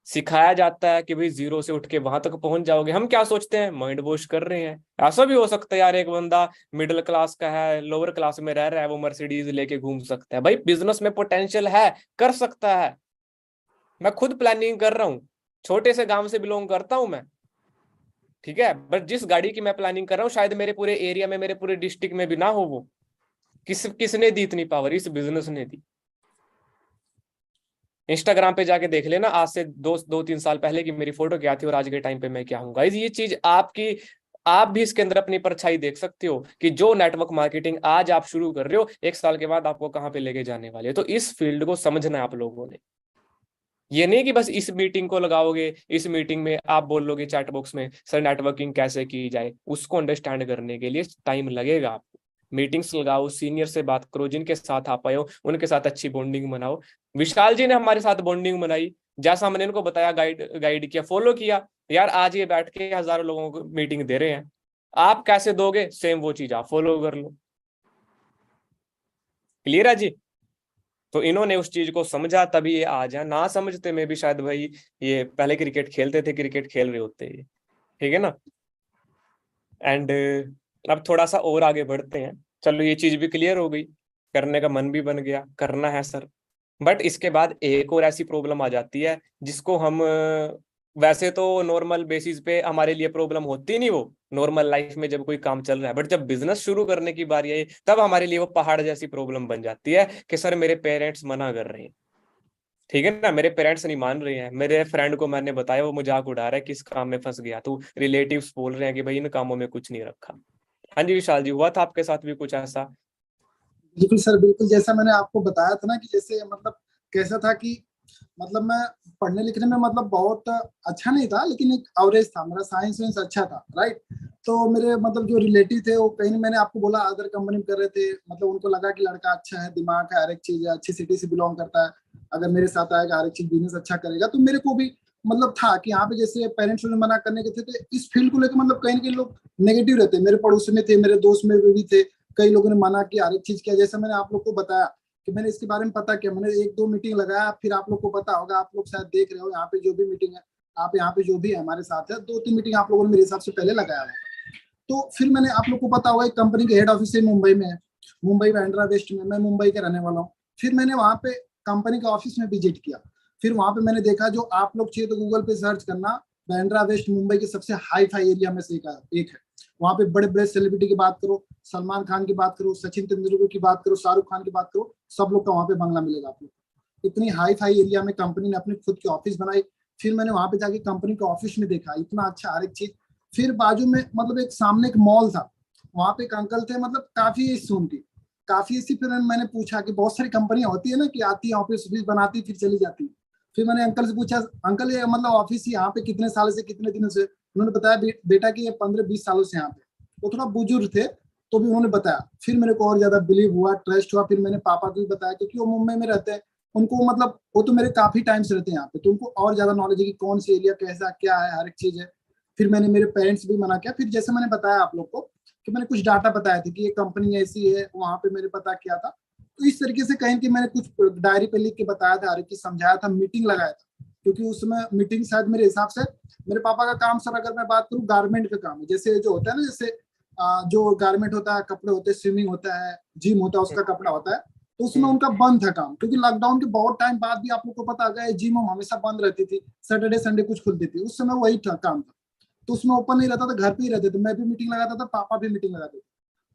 सिखाया जाता है कि भाई जीरो से उठ के वहां तक पहुंच जाओगे। हम क्या सोचते हैं, माइंड वॉश कर रहे हैं। ऐसा भी हो सकता है यार, एक बंदा मिडिल क्लास का है, लोअर क्लास में रह रहा है, वो मर्सिडीज लेके घूम सकता है। भाई बिजनेस में पोटेंशियल है, कर सकता है। मैं खुद प्लानिंग कर रहा हूँ, छोटे से गांव से बिलोंग करता हूं मैं, ठीक है, बट जिस गाड़ी की मैं प्लानिंग कर रहा हूँ शायद मेरे पूरे एरिया में, मेरे पूरे डिस्ट्रिक्ट में भी ना हो वो। किसने दी इतनी पावर? इस बिजनेस ने दी। इंस्टाग्राम पे जाके देख लेना, आज से 2-3 साल पहले की मेरी फोटो क्या थी और आज के टाइम पे मैं क्या हूँ। गाइस ये चीज आपकी, आप भी इसके अंदर अपनी परछाई देख सकते हो कि जो नेटवर्क मार्केटिंग आज आप शुरू कर रहे हो, 1 साल के बाद आपको कहाँ पे लेके जाने वाले हो। तो इस फील्ड को समझना है आप लोगों ने। ये नहीं कि बस इस मीटिंग को लगाओगे, इस मीटिंग में आप बोल लोगे चैट बॉक्स में सर नेटवर्किंग कैसे की जाए, उसको अंडरस्टैंड करने के लिए टाइम लगेगा आपको। मीटिंग्स लगाओ, सीनियर से बात करो, जिनके साथ आप आए हो उनके साथ अच्छी बॉन्डिंग बनाओ। विशाल जी ने हमारे साथ बॉन्डिंग बनाई, जैसा हमने इनको बताया, गाइड किया, फॉलो किया। यार आज ये बैठ के हजारों लोगों को मीटिंग दे रहे हैं, आप कैसे दोगे? सेम वो चीज आप फॉलो कर लो। क्लियर है जी? तो इन्होंने उस चीज को समझा, तभी ये आ जाए। ना समझते में भी शायद भाई ये पहले क्रिकेट खेलते थे, क्रिकेट खेल रहे होते हैं, ठीक है ना। एंड अब थोड़ा सा और आगे बढ़ते हैं। चलो ये चीज भी क्लियर हो गई, करने का मन भी बन गया, करना है सर। बट इसके बाद एक और ऐसी प्रॉब्लम आ जाती है जिसको हम वैसे तो नॉर्मल बेसिस पे हमारे लिए प्रॉब्लम होती नहीं, वो नॉर्मल लाइफ में जब कोई काम चल रहा है, बट जब बिजनेस शुरू करने की बारी आई तब हमारे लिए वो पहाड़ जैसी प्रॉब्लम बन जाती है कि सर मेरे पेरेंट्स मना कर रहे हैं, ठीक है ना, मेरे पेरेंट्स नहीं मान रहे हैं, मेरे फ्रेंड को मैंने बताया वो मजाक उड़ा रहा है, किस काम में फंस गया तू, रिलेटिव्स बोल रहे हैं कि भाई इन कामों में कुछ नहीं रखा। हाँ जी विशाल जी, हुआ था आपके साथ भी कुछ ऐसा? बिल्कुल सर, बिल्कुल जैसा मैंने आपको बताया था ना कि जैसे मतलब कैसा था कि मतलब मैं पढ़ने लिखने में मतलब बहुत अच्छा नहीं था, लेकिन एक एवरेज था, मेरा साइंस वाइंस अच्छा था, राइट। तो मेरे मतलब जो रिलेटिव थे वो कहीं, मैंने आपको बोला अदर कंपनी में कर रहे थे, मतलब उनको लगा कि लड़का अच्छा है, दिमाग है, हर एक चीज है, अच्छी सिटी से बिलोंग करता है, अगर मेरे साथ आएगा हर एक चीज बिजनेस अच्छा करेगा। तो मेरे को भी मतलब था कि यहाँ पे जैसे पेरेंट्स ने मना करने के थे, तो इस फील्ड को लेकर मतलब कहीं ना कहीं लोग नेगेटिव रहते, मेरे पड़ोस में थे, मेरे दोस्त में भी थे, कई लोगों ने मना किया, हर एक चीज किया। जैसे मैंने आप लोग को बताया कि मैंने इसके बारे में पता किया, मैंने एक दो मीटिंग लगाया, फिर आप लोग को पता होगा, आप लोग शायद देख रहे हो यहाँ पे जो भी मीटिंग है, आप यहाँ पे जो भी है हमारे साथ है, दो तीन मीटिंग आप लोगों ने मेरे हिसाब से पहले लगाया हुआ। तो फिर मैंने, आप लोग को पता होगा, एक कंपनी के हेड ऑफिस है मुंबई में है, मुंबई बांद्रा वेस्ट में, मैं मुंबई का रहने वाला हूँ। फिर मैंने वहां पे कंपनी के ऑफिस में विजिट किया, फिर वहां पे मैंने देखा, जो आप लोग चाहिए तो गूगल पे सर्च करना, बांद्रा वेस्ट मुंबई के सबसे हाई फाई एरिया में से एक है। वहां पे बड़े बड़े सेलिब्रिटी की बात करो, सलमान खान की बात करो, सचिन तेंदुलकर की बात करो, शाहरुख खान की बात करो, सब लोग का वहां पे बंगला मिलेगा आपको। इतनी हाई फाई एरिया में कंपनी ने अपनी खुद की ऑफिस बनाई। फिर मैंने वहां पे जाके कंपनी के ऑफिस में देखा, इतना अच्छा हर एक चीज। फिर बाजू में मतलब एक सामने एक मॉल था, वहां पे एक अंकल थे, मतलब काफी एज उनकी, काफी ऐसी। फिर मैंने पूछा कि बहुत सारी कंपनियां होती है ना कि आती है ऑफिस बनाती फिर चली जाती। फिर मैंने अंकल से पूछा, अंकल ये मतलब ऑफिस यहाँ पे कितने साल से कितने दिनों से? उन्होंने बताया बेटा कि ये 15-20 सालों से यहाँ पे। वो थोड़ा बुजुर्ग थे, तो भी उन्होंने बताया। फिर मेरे को और ज्यादा बिलीव हुआ, ट्रस्ट हुआ। फिर मैंने पापा को भी बताया, क्योंकि वो मुंबई में रहते हैं, उनको मतलब वो तो मेरे काफी टाइम से रहते हैं यहाँ पे, तो उनको और ज्यादा नॉलेज है कि कौन सी एरिया कैसा क्या है, हर एक चीज है। फिर मैंने मेरे पेरेंट्स भी मना किया। फिर जैसे मैंने बताया आप लोग को कि मैंने कुछ डाटा बताया था कि ये कंपनी ऐसी है, वहां पे मैंने पता किया था। तो इस तरीके से कहीं कि मैंने कुछ डायरी पे लिख के बताया था, हर एक चीज समझाया था, मीटिंग लगाया था। क्योंकि उसमें मीटिंग शायद मेरे हिसाब से, मेरे पापा का काम सर अगर मैं बात करूँ गारमेंट का काम है, जैसे जो होता है ना, जैसे जो गारमेंट होता है, कपड़े होते हैं, स्विमिंग होता है, जिम होता है, उसका कपड़ा होता है। तो उसमें उनका बंद था काम, क्योंकि लॉकडाउन के बहुत टाइम बाद भी आप लोग को पता है जिम हमेशा बंद रहती थी, सैटरडे संडे कुछ खुलती थी, उस समय वही था काम था। तो उसमें ओपन नहीं रहता था, घर पे ही रहते थे, मैं भी मीटिंग लगाता था, पापा भी मीटिंग लगाते थे।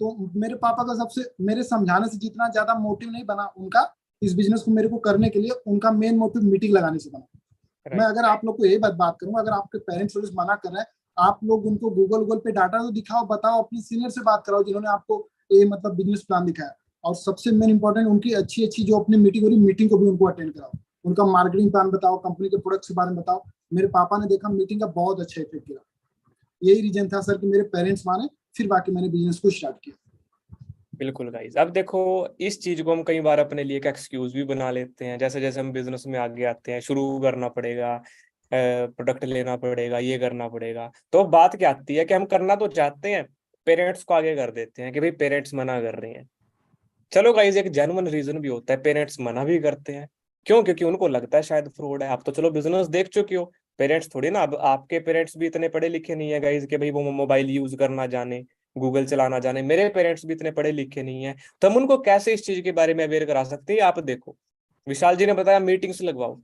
तो मेरे पापा का सबसे मेरे समझाने से जितना ज्यादा मोटिव नहीं बना उनका इस बिजनेस को मेरे को करने के लिए, उनका मेन मोटिव मीटिंग लगाने से बना। मैं अगर आप लोग को यही बात करूंगा, अगर आपके पेरेंट्स मना कर रहे हैं, आप लोग उनको गूगल पे डाटा तो दिखाओ, बताओ, अपनी सीनियर से बात कराओ जिन्होंने आपको ये मतलब बिजनेस प्लान दिखाया। और सबसे मेन इंपॉर्टेंट, उनकी अच्छी अच्छी जो अपनी मीटिंग हो रही, मीटिंग को भी उनको अटेंड कराओ, उनका मार्केटिंग प्लान बताओ, कंपनी के प्रोडक्ट्स के बारे में बताओ। मेरे पापा ने देखा मीटिंग का बहुत अच्छा इफेक्ट गिरा। यही रीजन था सर कि मेरे पेरेंट्स माने, फिर बाकी मैंने बिजनेस को स्टार्ट किया। बिल्कुल गाइस, अब देखो इस चीज को हम कई बार अपने लिए एक एक्सक्यूज भी बना लेते हैं, जैसे जैसे हम बिजनेस में आगे आते हैं, शुरू करना पड़ेगा, प्रोडक्ट लेना पड़ेगा, ये करना पड़ेगा, तो बात क्या आती है कि हम करना तो चाहते हैं, पेरेंट्स को आगे कर देते हैं कि भाई पेरेंट्स मना कर रहे हैं। चलो गाइस, एक जेन्युइन रीजन भी होता है, पेरेंट्स मना भी करते हैं, क्यों? क्योंकि उनको लगता है शायद फ्रॉड है। आप तो चलो बिजनेस देख चुके हो, पेरेंट्स थोड़ी ना, अब आपके पेरेंट्स भी इतने पढ़े लिखे नहीं है गाइस कि भाई वो मोबाइल यूज करना जाने, गूगल चलाना जाने, मेरे पेरेंट्स भी इतने पढ़े लिखे नहीं है, तो हम उनको कैसे इस चीज के बारे में अवेयर करा सकते हैं? आप देखो, विशाल जी ने बताया मीटिंग्स लगवाओ,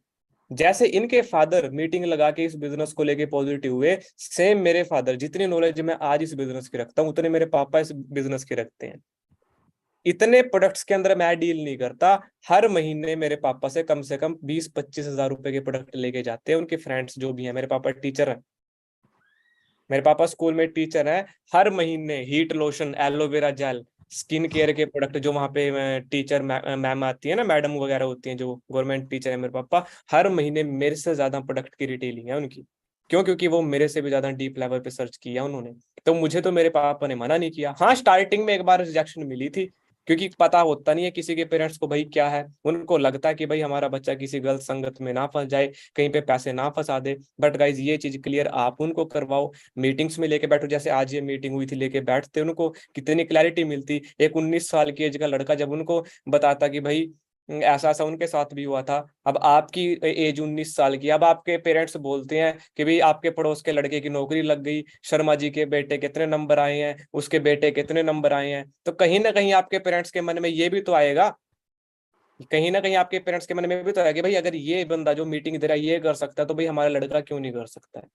जैसे इनके फादर मीटिंग लगा के इस बिजनेस को लेके पॉजिटिव हुए, सेम मेरे फादर, जितनी नॉलेज मैं आज इस बिजनेस की रखता हूँ उतने मेरे पापा इस बिजनेस की रखते हैं। इतने प्रोडक्ट्स के अंदर मैं डील नहीं करता, हर महीने मेरे पापा से कम 20-25 हजार रुपए के प्रोडक्ट लेके जाते हैं उनके फ्रेंड्स जो भी हैं। मेरे पापा टीचर हैं, मेरे पापा स्कूल में टीचर हैं, हर महीने heat lotion, aloe vera gel, skin care के प्रोडक्ट, जो वहां पे टीचर मैम आती है ना, मैडम वगैरह होती हैं जो गवर्नमेंट टीचर है, मेरे पापा हर महीने मेरे से ज्यादा प्रोडक्ट की रिटेलिंग है उनकी। क्यों? क्योंकि वो मेरे से भी ज्यादा डीप लेवल पे सर्च किया उन्होंने। तो मुझे तो मेरे पापा ने मना नहीं किया। हाँ, स्टार्टिंग में एक बार रिजेक्शन मिली थी, क्योंकि पता होता नहीं है किसी के पेरेंट्स को भाई क्या है, उनको लगता है कि भाई हमारा बच्चा किसी गलत संगत में ना फंस जाए, कहीं पे पैसे ना फंसा दे। बट गाइज ये चीज क्लियर आप उनको करवाओ, मीटिंग्स में लेके बैठो, जैसे आज ये मीटिंग हुई थी, लेके बैठते उनको कितनी क्लैरिटी मिलती। एक 19 साल की एज का लड़का जब उनको बताता कि भाई ऐसा ऐसा उनके साथ भी हुआ था, अब आपकी एज 19 साल की, अब आपके पेरेंट्स बोलते हैं कि भाई आपके पड़ोस के लड़के की नौकरी लग गई, शर्मा जी के बेटे कितने नंबर आए हैं, उसके बेटे कितने नंबर आए हैं, तो कहीं ना कहीं आपके पेरेंट्स के मन में ये भी तो आएगा। कहीं ना कहीं आपके पेरेंट्स के मन में भी तो है कि भाई अगर ये बंदा जो मीटिंग दे रहा है ये कर सकता है तो भाई हमारा लड़का क्यों नहीं कर सकता है।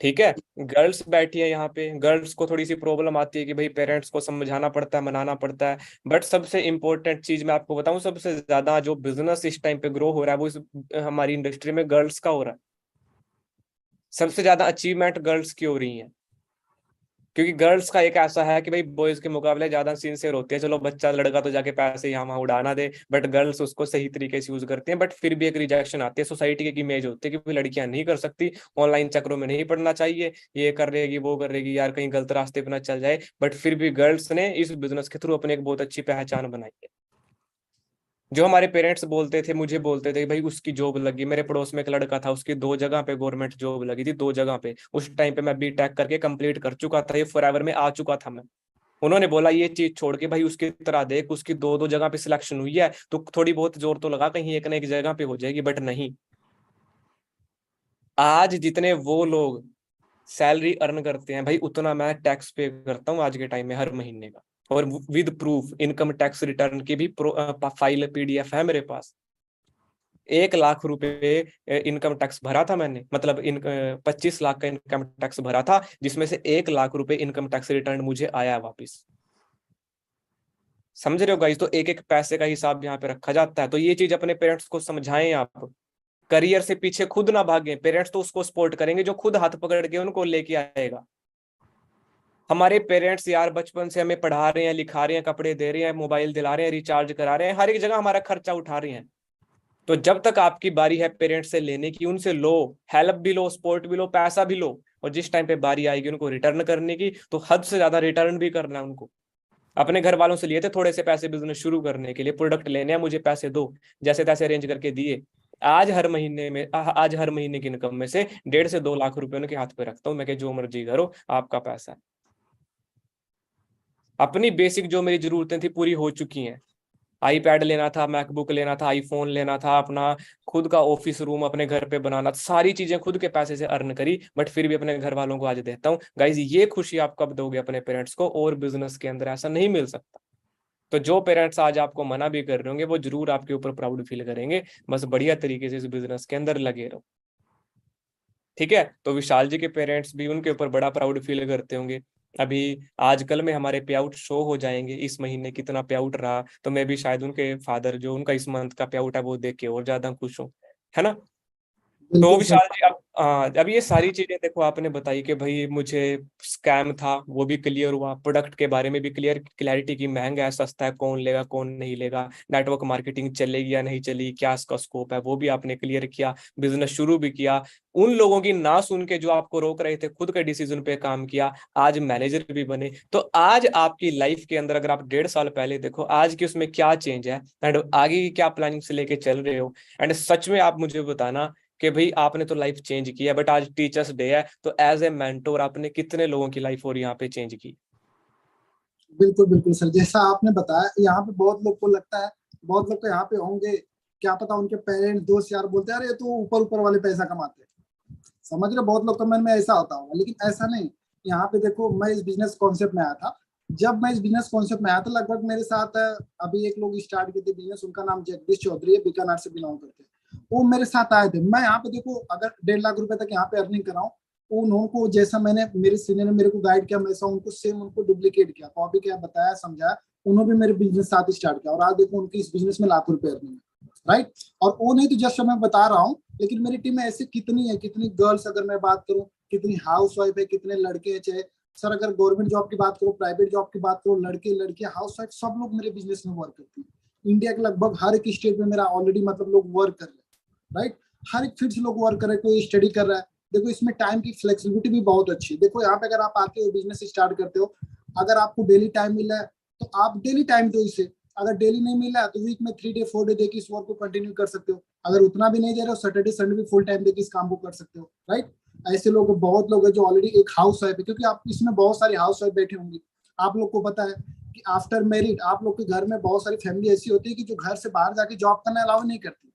ठीक है, गर्ल्स बैठी है यहाँ पे, गर्ल्स को थोड़ी सी प्रॉब्लम आती है कि भाई पेरेंट्स को समझाना पड़ता है, मनाना पड़ता है। बट सबसे इंपॉर्टेंट चीज मैं आपको बताऊं, सबसे ज्यादा जो बिजनेस इस टाइम पे ग्रो हो रहा है वो इस हमारी इंडस्ट्री में गर्ल्स का हो रहा है। सबसे ज्यादा अचीवमेंट गर्ल्स की हो रही है, क्योंकि गर्ल्स का एक ऐसा है कि भाई बॉयज के मुकाबले ज्यादा सिंसियर होती है। चलो बच्चा लड़का तो जाके पैसे यहाँ वहाँ उड़ाना दे, बट गर्ल्स उसको सही तरीके से यूज करती हैं। बट फिर भी एक रिजेक्शन आती है, सोसाइटी की एक इमेज होती है कि भाई लड़कियां नहीं कर सकती, ऑनलाइन चक्रों में नहीं पड़ना चाहिए, ये कर रहेगी वो कर रहेगी, यार कहीं गलत रास्ते पर ना चल जाए। बट फिर भी गर्ल्स ने इस बिजनेस के थ्रू अपनी एक बहुत अच्छी पहचान बनाई है। जो हमारे पेरेंट्स बोलते थे, मुझे बोलते थे भाई उसकी जॉब लगी, मेरे पड़ोस में एक लड़का था उसकी 2 जगह पे गवर्नमेंट जॉब लगी थी, 2 जगह पे। उस टाइम पे मैं बीटेक करके कंप्लीट कर चुका था, ये फॉरएवर में आ चुका था मैं। उन्होंने बोला ये चीज छोड़ के भाई उसकी तरह देख, उसकी 2-2 जगह पे सिलेक्शन हुई है तो थोड़ी बहुत जोर तो लगा, कहीं एक ना एक जगह पे हो जाएगी। बट नहीं, आज जितने वो लोग सैलरी अर्न करते हैं भाई उतना मैं टैक्स पे करता हूँ आज के टाइम में हर महीने का। और with proof income tax return की भी फाइल पीडीएफ है मेरे पास। 1 लाख रुपए इनकम टैक्स भरा था मैंने, मतलब 25 लाख का इनकम टैक्स भरा था, जिसमें से 1 लाख रुपए इनकम टैक्स रिटर्न मुझे आया वापिस। समझ रहे हो गाइस? तो एक एक पैसे का हिसाब यहाँ पे रखा जाता है। तो ये चीज अपने पेरेंट्स को समझाएं आप। करियर से पीछे खुद ना भागें, पेरेंट्स तो उसको सपोर्ट करेंगे जो खुद हाथ पकड़ के उनको लेके आएगा। हमारे पेरेंट्स यार बचपन से हमें पढ़ा रहे हैं, लिखा रहे हैं, कपड़े दे रहे हैं, मोबाइल दिला रहे हैं, रिचार्ज करा रहे हैं, हर एक जगह हमारा खर्चा उठा रहे हैं। तो जब तक आपकी बारी है पेरेंट्स से लेने की, उनसे लो, हेल्प भी लो, सपोर्ट भी लो, पैसा भी लो। और जिस टाइम पे बारी आएगी उनको रिटर्न करने की, तो हद से ज्यादा रिटर्न भी करना है उनको। अपने घर वालों से लिए थे थोड़े से पैसे बिजनेस शुरू करने के लिए, प्रोडक्ट लेने हैं, मुझे पैसे दो, जैसे तैसे अरेंज करके दिए। आज हर महीने की इनकम में से 1.5 से 2 लाख रुपए उनके हाथ पे रखता हूँ मैं कि जो मर्जी करो, आपका पैसा है। अपनी बेसिक जो मेरी जरूरतें थी पूरी हो चुकी हैं। आईपैड लेना था, मैकबुक लेना था, आईफोन लेना था, अपना खुद का ऑफिस रूम अपने घर पे बनाना था, सारी चीजें खुद के पैसे से अर्न करी। बट फिर भी अपने घर वालों को आज देता हूँ। गाइज ये खुशी आप कब दोगे अपने पेरेंट्स को? और बिजनेस के अंदर ऐसा नहीं मिल सकता। तो जो पेरेंट्स आज आपको मना भी कर रहे होंगे वो जरूर आपके ऊपर प्राउड फील करेंगे। बस बढ़िया तरीके से इस बिजनेस के अंदर लगे रहो। ठीक है, तो विशाल जी के पेरेंट्स भी उनके ऊपर बड़ा प्राउड फील करते होंगे। अभी आजकल में हमारे पे आउट शो हो जाएंगे, इस महीने कितना पे आउट रहा, तो मैं भी शायद उनके फादर जो उनका इस मंथ का पे आउट है वो देख के और ज्यादा खुश हूँ, है ना? तो बिल्कुल सर। विशाल जी अब ये सारी चीजें देखो आपने बताई कि भाई मुझे स्कैम था वो भी क्लियर हुआ, प्रोडक्ट के बारे में भी क्लैरिटी की, महंगा है सस्ता है, कौन लेगा कौन नहीं लेगा, नेटवर्क मार्केटिंग चलेगी या नहीं चलेगी, क्या इसका स्कोप है, वो भी आपने क्लियर किया, बिजनेस शुरू भी किया। उन लोगों की ना सुन के जो आपको रोक रहे थे, खुद के डिसीजन पे काम किया, आज मैनेजर भी बने। तो आज आपकी लाइफ के अंदर अगर आप 1.5 साल पहले देखो, आज की उसमें क्या चेंज है एंड आगे की क्या प्लानिंग से लेके चल रहे हो। एंड सच में आप मुझे बताना कि भाई आपने तो लाइफ चेंज की है, बट आज टीचर्स डे है तो एज ए मेंटोर आपने कितने लोगों की लाइफ और यहाँ पे चेंज की? बिल्कुल बिल्कुल सर, जैसा आपने बताया यहाँ पे बहुत लोग को लगता है, बहुत लोग तो यहाँ पे होंगे, क्या पता उनके पेरेंट्स दोस्त यार बोलते हैं अरे ये तो ऊपर ऊपर वाले पैसा कमाते हैं, समझ रहे, बहुत लोग के मन में ऐसा होता होगा, लेकिन ऐसा नहीं। यहाँ पे देखो, मैं इस बिजनेस कॉन्सेप्ट में आया था। जब मैं इस बिजनेस कॉन्सेप्ट में आया था, लगभग मेरे साथ अभी एक लोग स्टार्ट किए थे बिजनेस, उनका नाम जगदीश चौधरी है, बीकानेर से बिलोंग करते हैं। वो मेरे साथ आए थे। मैं यहाँ पे देखो अगर 1.5 लाख रुपए तक यहाँ पे अर्निंग कराऊं, उनको जैसा मैंने, मेरे सीनियर ने मेरे को गाइड किया, वैसा उनको सेम उनको डुप्लीकेट किया, कॉपी किया, बताया, समझाया। उन्होंने भी मेरे बिजनेस साथ स्टार्ट किया और आज देखो उनकी इस बिजनेस में लाखों रुपए अर्निंग है, राइट। और वो नहीं तो जस्ट मैं बता रहा हूँ, लेकिन मेरी टीम में ऐसे कितनी है, कितनी गर्ल्स अगर मैं बात करूँ, कितनी हाउस वाइफ है, कितने लड़के हैं, चाहे सर अगर गवर्नमेंट जॉब की बात करो, प्राइवेट जॉब की बात करो, लड़के लड़कियां हाउस वाइफ सब लोग मेरे बिजनेस में वर्क करते हैं। इंडिया के लगभग हर एक स्टेट में मेरा ऑलरेडी मतलब लोग वर्क कर रहे हैं, राइट। हर एक फील्ड से लोग वर्क कर रहे हैं, कोई स्टडी कर रहा है। देखो इसमें टाइम की फ्लेक्सिबिलिटी भी बहुत अच्छी है। देखो यहाँ पे अगर आप आते हो बिजनेस स्टार्ट करते हो, अगर आपको डेली टाइम मिल रहा है तो आप डेली टाइम दो इसे, अगर डेली नहीं मिल रहा है तो वीक में 3 डे 4 डे देके इस वर्क को कंटिन्यू कर सकते हो। अगर उतना भी नहीं दे रहे हो, सैटरडे संडे भी फुल टाइम देके इस काम को कर सकते हो, राइट। ऐसे लोग बहुत लोग हैं जो ऑलरेडी एक हाउस वाइफ है, क्योंकि आप इसमें बहुत सारी हाउस वाइफ बैठे होंगे। आप लोग को पता है कि आफ्टर मैरिड आप लोग के घर में बहुत सारी फैमिली ऐसी होती है कि जो घर से बाहर जाके जॉब करना अलाउ नहीं करती,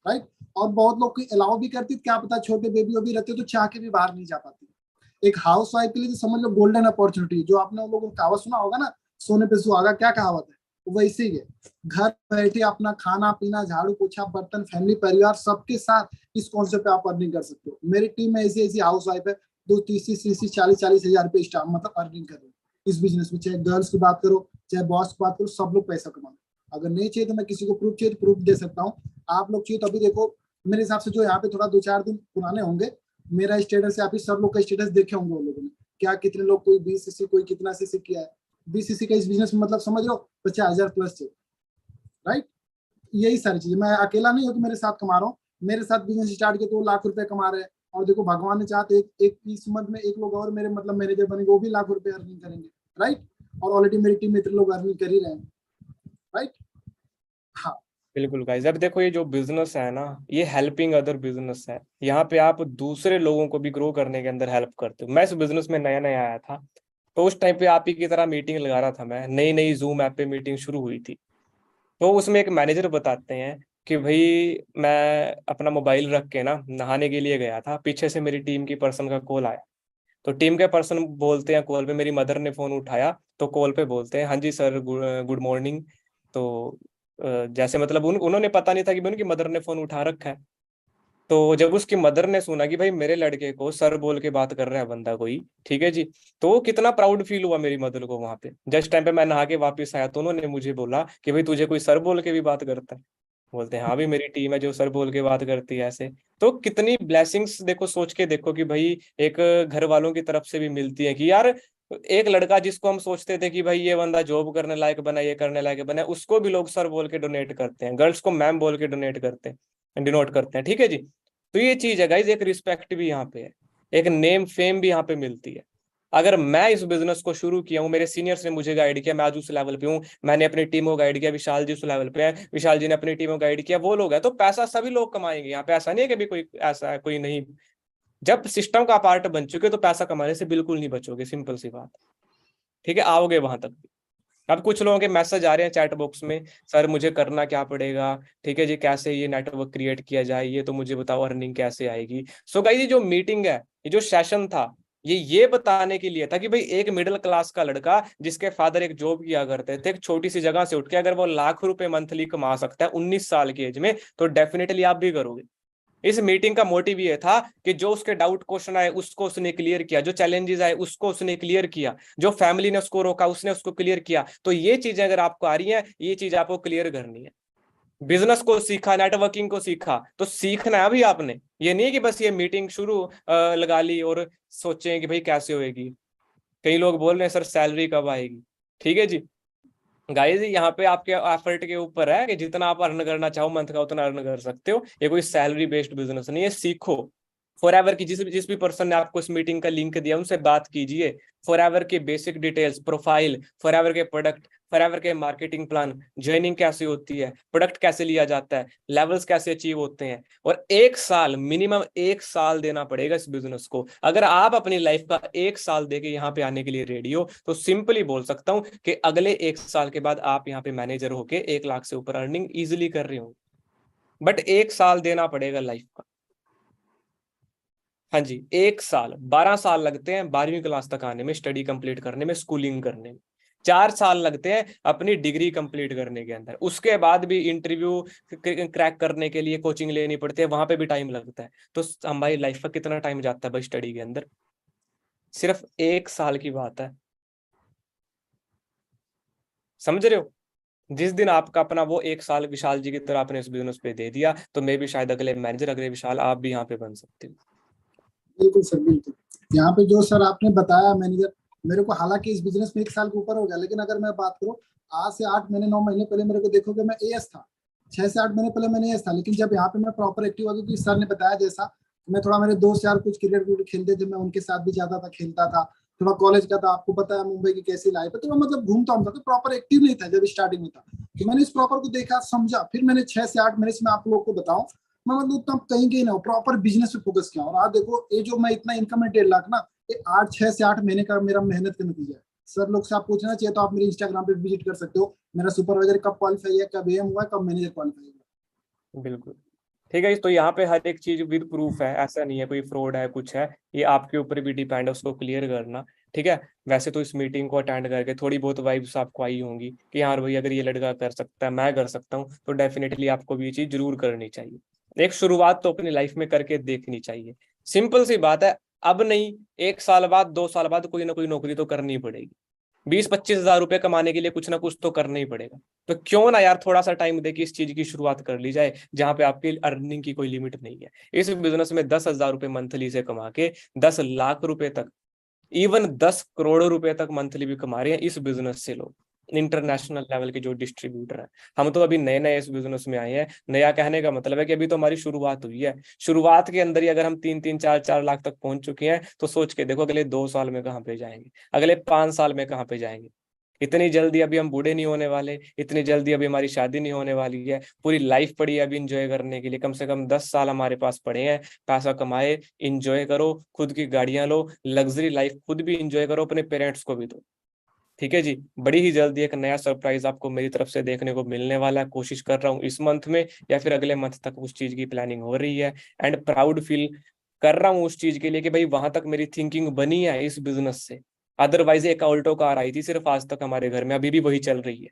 राइट। और बहुत लोग की अलाउ भी करती, क्या पता छोटे बेबी भी रहते तो चाह के भी बाहर नहीं जा पाती। एक हाउस वाइफ के लिए तो समझ लो गोल्डन अपॉर्चुनिटी, जो आपने उन लोगों को कहावत सुना होगा ना, सोने पे सुहागा, क्या कहावत है? वैसे ही है, घर बैठे अपना खाना पीना झाड़ू पोछा बर्तन फैमिली परिवार सबके साथ इस कॉन्सेप्ट पे आप अर्निंग कर सकते हो। मेरी टीम में ऐसी ऐसी हाउस वाइफ है, 2 30 30 40 हजार रुपए स्टाफ मतलब अर्निंग कर रहे हैं इस बिजनेस में। चाहे गर्ल्स की बात करो चाहे बॉस की बात करो, सब लोग पैसा कमा। अगर नहीं चाहिए तो मैं किसी को प्रूफ चाहिए तो प्रूफ दे सकता हूँ। आप लोग चाहिए तो अभी देखो, मेरे हिसाब से जो यहाँ पे थोड़ा 2 4 दिन पुराने होंगे, मेरा स्टेटस या फिर सब लोग का स्टेटस देखे होंगे उन लोगों ने, क्या कितने लोग, कोई 20 सीसी कोई कितना सीसी किया है। 20 सीसी का इस बिजनेस में मतलब समझ लो 50,000 प्लस चाहिए, राइट। यही सारी चीजें, मैं अकेला नहीं हूँ कि मेरे साथ कमा रहा हूँ, मेरे साथ बिजनेस स्टार्ट किया तो वो लाख रुपए कमा रहे हैं। और देखो भगवान ने चाहते एक इस मंथ में एक लोग और मेरे मतलब मैनेजर बनेंगे, वो भी लाख रुपए अर्निंग करेंगे, राइट। और ऑलरेडी मेरी टीम में इतने लोग अर्निंग कर ही रहे हैं, राइट। हाँ बिल्कुल गाइस, अब देखो ये जो बिजनेस है ना, ये हेल्पिंग अदर बिजनेस है। यहाँ पे आप दूसरे लोगों को भी ग्रो करने के अंदर हेल्प करते हो। मैं इस बिजनेस में नया नया आया था, तो उस टाइम पे आप ही की तरह मीटिंग लगा रहा था मैं, नई नई जूम ऐप पे मीटिंग शुरू हुई थी। तो उसमें एक मैनेजर बताते हैं कि भाई मैं अपना मोबाइल रख के ना नहाने के लिए गया था, पीछे से मेरी टीम की पर्सन का कॉल आया। तो टीम के पर्सन बोलते हैं कॉल पे, मेरी मदर ने फोन उठाया तो कॉल पे बोलते हैं हाँ जी सर, गुड मॉर्निंग। तो जैसे मतलब उन्होंने पता नहीं था कि उनकी मदर ने फोन उठा रखा है। तो जब उसकी मदर ने सुना कि भाई मेरे लड़के को सर बोल के बात कर रहा है बंदा कोई, ठीक है जी, तो कितना प्राउड फील हुआ मेरी मदर को वहां पे। जस्ट टाइम पे मैं नहा के वापस आया तो उन्होंने मुझे बोला कि भाई तुझे कोई सर बोल के भी बात करता है। बोलते हैं हाँ भी मेरी टीम है जो सर बोल के बात करती है ऐसे। तो कितनी ब्लेसिंग्स देखो, सोच के देखो कि भाई एक घर वालों की तरफ से भी मिलती है कि यार एक लड़का जिसको हम सोचते थे कि भाई ये बंदा जॉब करने लायक बना, ये करने लायक बना, उसको भी लोग सर बोल के डोनेट करते हैं, गर्ल्स को मैम बोल के डोनेट करते हैं, डिनोट करते हैं, ठीक है जी। तो ये चीज है गाइज, एक रिस्पेक्ट भी यहाँ पे है, एक नेम फेम भी यहाँ पे मिलती है। अगर मैं इस बिजनेस को शुरू किया हूँ, मेरे सीनियर्स ने मुझे गाइड किया, मैं आज उस लेवल पे हूँ, मैंने अपनी टीम को गाइड किया, विशाल जी उस लेवल पे है, विशाल जी ने अपनी टीम को गाइड किया, वो लोग हैं, तो पैसा सभी लोग कमाएंगे यहाँ पे। ऐसा नहीं है कि भी कोई ऐसा है कोई नहीं। जब सिस्टम का पार्ट बन चुके तो पैसा कमाने से बिल्कुल नहीं बचोगे, सिंपल सी बात। ठीक है, आओगे वहां तक भी। अब कुछ लोगों के मैसेज आ रहे हैं चैट बॉक्स में, सर मुझे करना क्या पड़ेगा, ठीक है जी, कैसे ये नेटवर्क क्रिएट किया जाए, ये तो मुझे बताओ, अर्निंग कैसे आएगी। सो गाइस ये जो मीटिंग है, ये जो सेशन था, ये बताने के लिए था कि भाई एक मिडिल क्लास का लड़का जिसके फादर एक जॉब किया करते थे, एक छोटी सी जगह से उठ के अगर वो लाख रुपए मंथली कमा सकता है 19 साल की एज में, तो डेफिनेटली आप भी करोगे। इस मीटिंग का मोटिव ये था कि जो उसके डाउट क्वेश्चन आए उसको उसने क्लियर किया, जो चैलेंजेस आए उसको उसने क्लियर किया, जो फैमिली ने उसको रोका उसने उसको क्लियर किया। तो ये चीजें अगर आपको आ रही हैं, ये चीज आपको क्लियर करनी है। बिजनेस को सीखा, नेटवर्किंग को सीखा, तो सीखना है अभी आपने। ये नहीं कि बस ये मीटिंग शुरू लगा ली और सोचें कि भाई कैसे होएगी। कई लोग बोल रहे हैं सर सैलरी कब आएगी। ठीक है जी, गाइस यहाँ पे आपके एफर्ट के ऊपर है कि जितना आप अर्न करना चाहो मंथ का उतना अर्न कर सकते हो। ये कोई सैलरी बेस्ड बिजनेस नहीं है, सीखो। फॉर एवर की जिस भी पर्सन ने आपको इस मीटिंग का लिंक दिया उनसे बात कीजिए। फॉर एवर के basic details, profile, for ever के प्रोडक्ट, फॉर एवर के मार्केटिंग प्लान, ज्वाइनिंग कैसे होती है, प्रोडक्ट कैसे लिया जाता है, लेवल्स कैसे अचीव होते हैं। और 1 साल, मिनिमम 1 साल देना पड़ेगा इस बिजनेस को। अगर आप अपनी लाइफ का 1 साल देके यहाँ पे आने के लिए रेडी हो, तो सिंपली बोल सकता हूँ कि अगले 1 साल के बाद आप यहाँ पे मैनेजर होके 1 लाख से ऊपर अर्निंग इजिली कर रहे हो। बट 1 साल देना पड़ेगा लाइफ का। हाँ जी, 1 साल, 12 साल लगते हैं 12वीं क्लास तक आने में, स्टडी कंप्लीट करने में, स्कूलिंग करने में। 4 साल लगते हैं अपनी डिग्री कंप्लीट करने के अंदर। उसके बाद भी इंटरव्यू क्रैक करने के लिए कोचिंग लेनी पड़ती है, वहां पे भी टाइम लगता है। तो हमारी लाइफ का कितना टाइम जाता है भाई स्टडी के अंदर? सिर्फ 1 साल की बात है। समझ रहे हो? जिस दिन आपका अपना वो 1 साल विशाल जी की तरह आपने इस बिजनेस पे दे दिया, तो मे भी शायद अगले मैनेजर, अगले विशाल आप भी यहाँ पे बन सकते हो। बिल्कुल सर, बिल्कुल। यहाँ पे जो सर आपने बताया मैनेजर, मेरे को हालांकि इस बिजनेस में 1 साल के ऊपर हो गया, लेकिन अगर मैं बात करूँ आज से 8 महीने 9 महीने पहले मेरे को देखोगे मैं एएस था। 6 से 8 महीने पहले मैंने एएस था, लेकिन जब यहाँ पे मैं प्रॉपर एक्टिव हो गया, क्योंकि सर ने बताया जैसा, मैं थोड़ा, मेरे दोस्त यार कुछ क्रिकेट खेलते थे, मैं उनके साथ भी जाता था, खेलता था। थोड़ा कॉलेज का था, आपको पता है मुंबई की कैसी लाइफ है, तो मैं मतलब घूमता हूँ, तो प्रॉपर एक्टिव नहीं था जब स्टार्टिंग में था। तो मैंने इस प्रॉपर को देखा समझा, फिर मैंने 6 से 8 महीने से, मैं आप लोग को बताऊं, मैं मतलब उतना कहीं कहीं ना प्रॉपर बिजनेस पे फोकस किया। और आज देखो ये जो मैं इतना इनकम है 1.5 लाख ना, ये 6 से 8 महीने का मेरा मेहनत का नतीजा है। सर लोग से आप पूछना चाहिए तो आप मेरे इंस्टाग्राम पे विजिट कर सकते हो, मेरा सुपरवाइजर कब क्वालिफाई है, कब एम हुआ है, कब मैनेजर क्वालिफाई हुआ। बिल्कुल। ठीक है, तो यहाँ पे हर एक चीज विद प्रूफ है, ऐसा नहीं है कोई फ्रॉड है कुछ है, ये आपके ऊपर भी डिपेंड है उसको क्लियर करना। ठीक है। वैसे तो इस मीटिंग को अटेंड करके थोड़ी बहुत वाइब्स आपको आई होंगी कि यार भाई अगर ये लड़का कर सकता है, मैं कर सकता हूँ, तो डेफिनेटली आपको भी ये चीज जरूर करनी चाहिए। एक शुरुआत तो अपनी लाइफ में करके देखनी चाहिए। सिंपल सी बात है, अब नहीं 1 साल बाद 2 साल बाद कोई ना कोई नौकरी तो करनी पड़ेगी। 20-25 हजार रुपए कमाने के लिए कुछ ना कुछ तो करना ही पड़ेगा। तो क्यों ना यार थोड़ा सा टाइम दे के इस चीज की शुरुआत कर ली जाए, जहां पे आपकी अर्निंग की कोई लिमिट नहीं है। इस बिजनेस में 10,000 रुपए मंथली से कमा के 10 लाख रुपए तक, इवन 10 करोड़ रुपए तक मंथली भी कमा रहे हैं इस बिजनेस से लोग, इंटरनेशनल लेवल के जो डिस्ट्रीब्यूटर हैं। हम तो अभी नए नए इस बिजनेस में आए हैं। नया कहने का मतलब है कि अभी तो हमारी शुरुआत हुई है। शुरुआत के अंदर ही अगर हम 3-3, 4-4 लाख तक पहुंच चुके हैं, तो सोच के देखो अगले 2 साल में कहाँ पे जाएंगे, अगले 5 साल में कहाँ पे जाएंगे। इतनी जल्दी अभी हम बूढ़े नहीं होने वाले, इतनी जल्दी अभी हमारी शादी नहीं होने वाली है। पूरी लाइफ पड़ी है अभी इंजॉय करने के लिए। कम से कम 10 साल हमारे पास पड़े हैं। पैसा कमाए, इंजॉय करो, खुद की गाड़ियां लो, लग्जरी लाइफ खुद भी इंजॉय करो, अपने पेरेंट्स को भी दो। ठीक है जी। बड़ी ही जल्दी एक नया सरप्राइज आपको मेरी तरफ से देखने को मिलने वाला है। कोशिश कर रहा हूँ इस मंथ में या फिर अगले मंथ तक उस चीज की प्लानिंग हो रही है। एंड प्राउड फील कर रहा हूँ उस चीज के लिए कि भाई वहां तक मेरी थिंकिंग बनी है इस बिजनेस से। अदरवाइज एक ऑल्टो कार आई थी सिर्फ आज तक हमारे घर में, अभी भी वही चल रही है।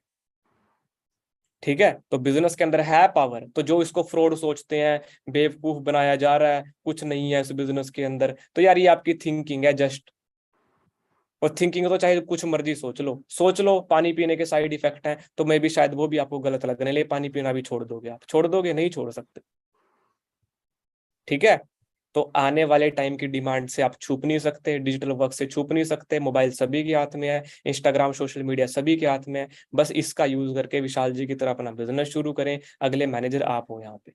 ठीक है। तो बिजनेस के अंदर है पावर। तो जो इसको फ्रॉड सोचते हैं, बेवकूफ बनाया जा रहा है, कुछ नहीं है इस बिजनेस के अंदर, तो यार ये आपकी थिंकिंग है जस्ट। और थिंकिंग तो चाहे कुछ मर्जी सोच लो पानी पीने के साइड इफेक्ट हैं, तो मे भी शायद वो भी आपको गलत लगने लगे, पानी पीना भी छोड़ दोगे। आप छोड़ दोगे? नहीं छोड़ सकते। ठीक है। तो आने वाले टाइम की डिमांड से आप छुप नहीं सकते, डिजिटल वर्क से छुप नहीं सकते। मोबाइल सभी के हाथ में है, इंस्टाग्राम सोशल मीडिया सभी के हाथ में है। बस इसका यूज करके विशाल जी की तरह अपना बिजनेस शुरू करें। अगले मैनेजर आप हो यहाँ पे।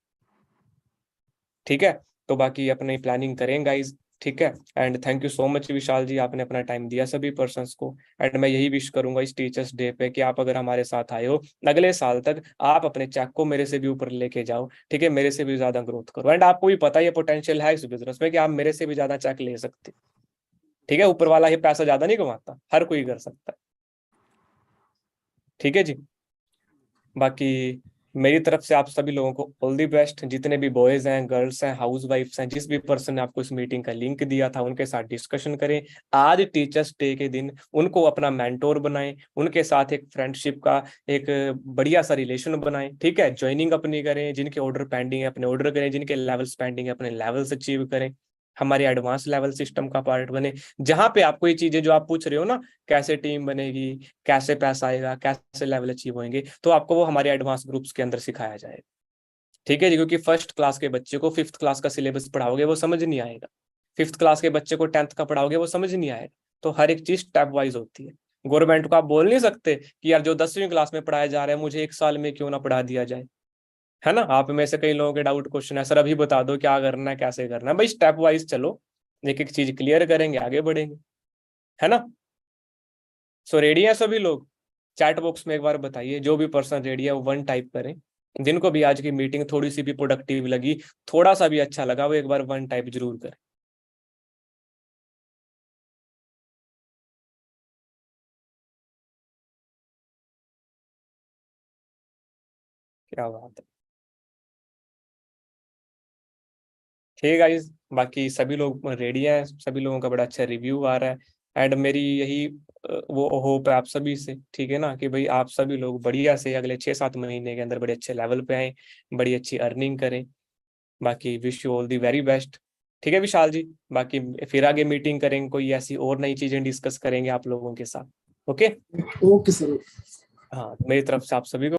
ठीक है। तो बाकी अपनी प्लानिंग करें गाइज। ठीक है। And thank you so much Vishal ji, आपने अपना टाइम दिया सभी पर्सन्स को। एंड मैं यही विश करूंगा इस टीचर्स डे पे कि आप अगर हमारे साथ आए हो, अगले साल तक आप अपने चेक को मेरे से भी ऊपर लेके जाओ। ठीक है। मेरे से भी ज्यादा ग्रोथ करो। एंड आपको भी पता है पोटेंशियल है इस बिजनेस में कि आप मेरे से भी ज्यादा चेक ले सकते। ठीक है। ऊपर वाला ही पैसा ज्यादा नहीं कमाता, हर कोई कर सकता है। ठीक है जी। बाकी मेरी तरफ से आप सभी लोगों को ऑल दी बेस्ट। जितने भी बॉयज हैं, गर्ल्स हैं, हाउस वाइफ्स हैं, जिस भी पर्सन ने आपको इस मीटिंग का लिंक दिया था, उनके साथ डिस्कशन करें। आज टीचर्स डे के दिन उनको अपना मेंटोर बनाएं, उनके साथ एक फ्रेंडशिप का एक बढ़िया सा रिलेशन बनाएं। ठीक है। ज्वाइनिंग अपनी करें, जिनके ऑर्डर पेंडिंग है अपने ऑर्डर करें, जिनके लेवल्स पेंडिंग है अपने लेवल्स अचीव करें, हमारे एडवांस लेवल सिस्टम का पार्ट बने। जहां पे आपको ये चीजें जो आप पूछ रहे हो ना, कैसे टीम बनेगी, कैसे पैसा आएगा, कैसे लेवल अचीव होंगे, तो आपको वो हमारे एडवांस ग्रुप्स के अंदर सिखाया जाएगा। ठीक है जी। क्योंकि फर्स्ट क्लास के बच्चे को 5th क्लास का सिलेबस पढ़ाओगे वो समझ नहीं आएगा, 5th क्लास के बच्चे को 10th का पढ़ाओगे वो समझ नहीं आएगा। तो हर एक चीज स्टेप वाइज होती है। गवर्नमेंट को आप बोल नहीं सकते कि यार जो 10वीं क्लास में पढ़ाया जा रहा है मुझे 1 साल में क्यों ना पढ़ा दिया जाए। है ना। आप में से कई लोगों के डाउट क्वेश्चन है, सर अभी बता दो क्या करना है, कैसे करना है। भाई स्टेप वाइज चलो, एक एक चीज क्लियर करेंगे, आगे बढ़ेंगे। है ना। सो रेडी है सभी लोग? चैट बॉक्स में एक बार बताइए, जो भी पर्सन रेडी है वो 1 टाइप करें। जिनको भी आज की मीटिंग थोड़ी सी भी प्रोडक्टिव लगी, थोड़ा सा भी अच्छा लगा, वो एक बार 1 टाइप जरूर करें। क्या बात है। ठीक है गाइस। बाकी सभी लोग रेडी हैं, सभी लोगों का बड़ा अच्छा रिव्यू आ रहा है। एंड मेरी यही वो होप है आप सभी से, ठीक है ना, कि भाई आप सभी लोग बढ़िया से अगले 6-7 महीने के अंदर बड़े अच्छे लेवल पे आए, बड़ी अच्छी अर्निंग करें। बाकी wish you all the very best. ठीक है विशाल जी। बाकी फिर आगे मीटिंग करेंगे, कोई ऐसी और नई चीजें डिस्कस करेंगे आप लोगों के साथ। ओके। Okay sir. हाँ, मेरी तरफ से आप सभी को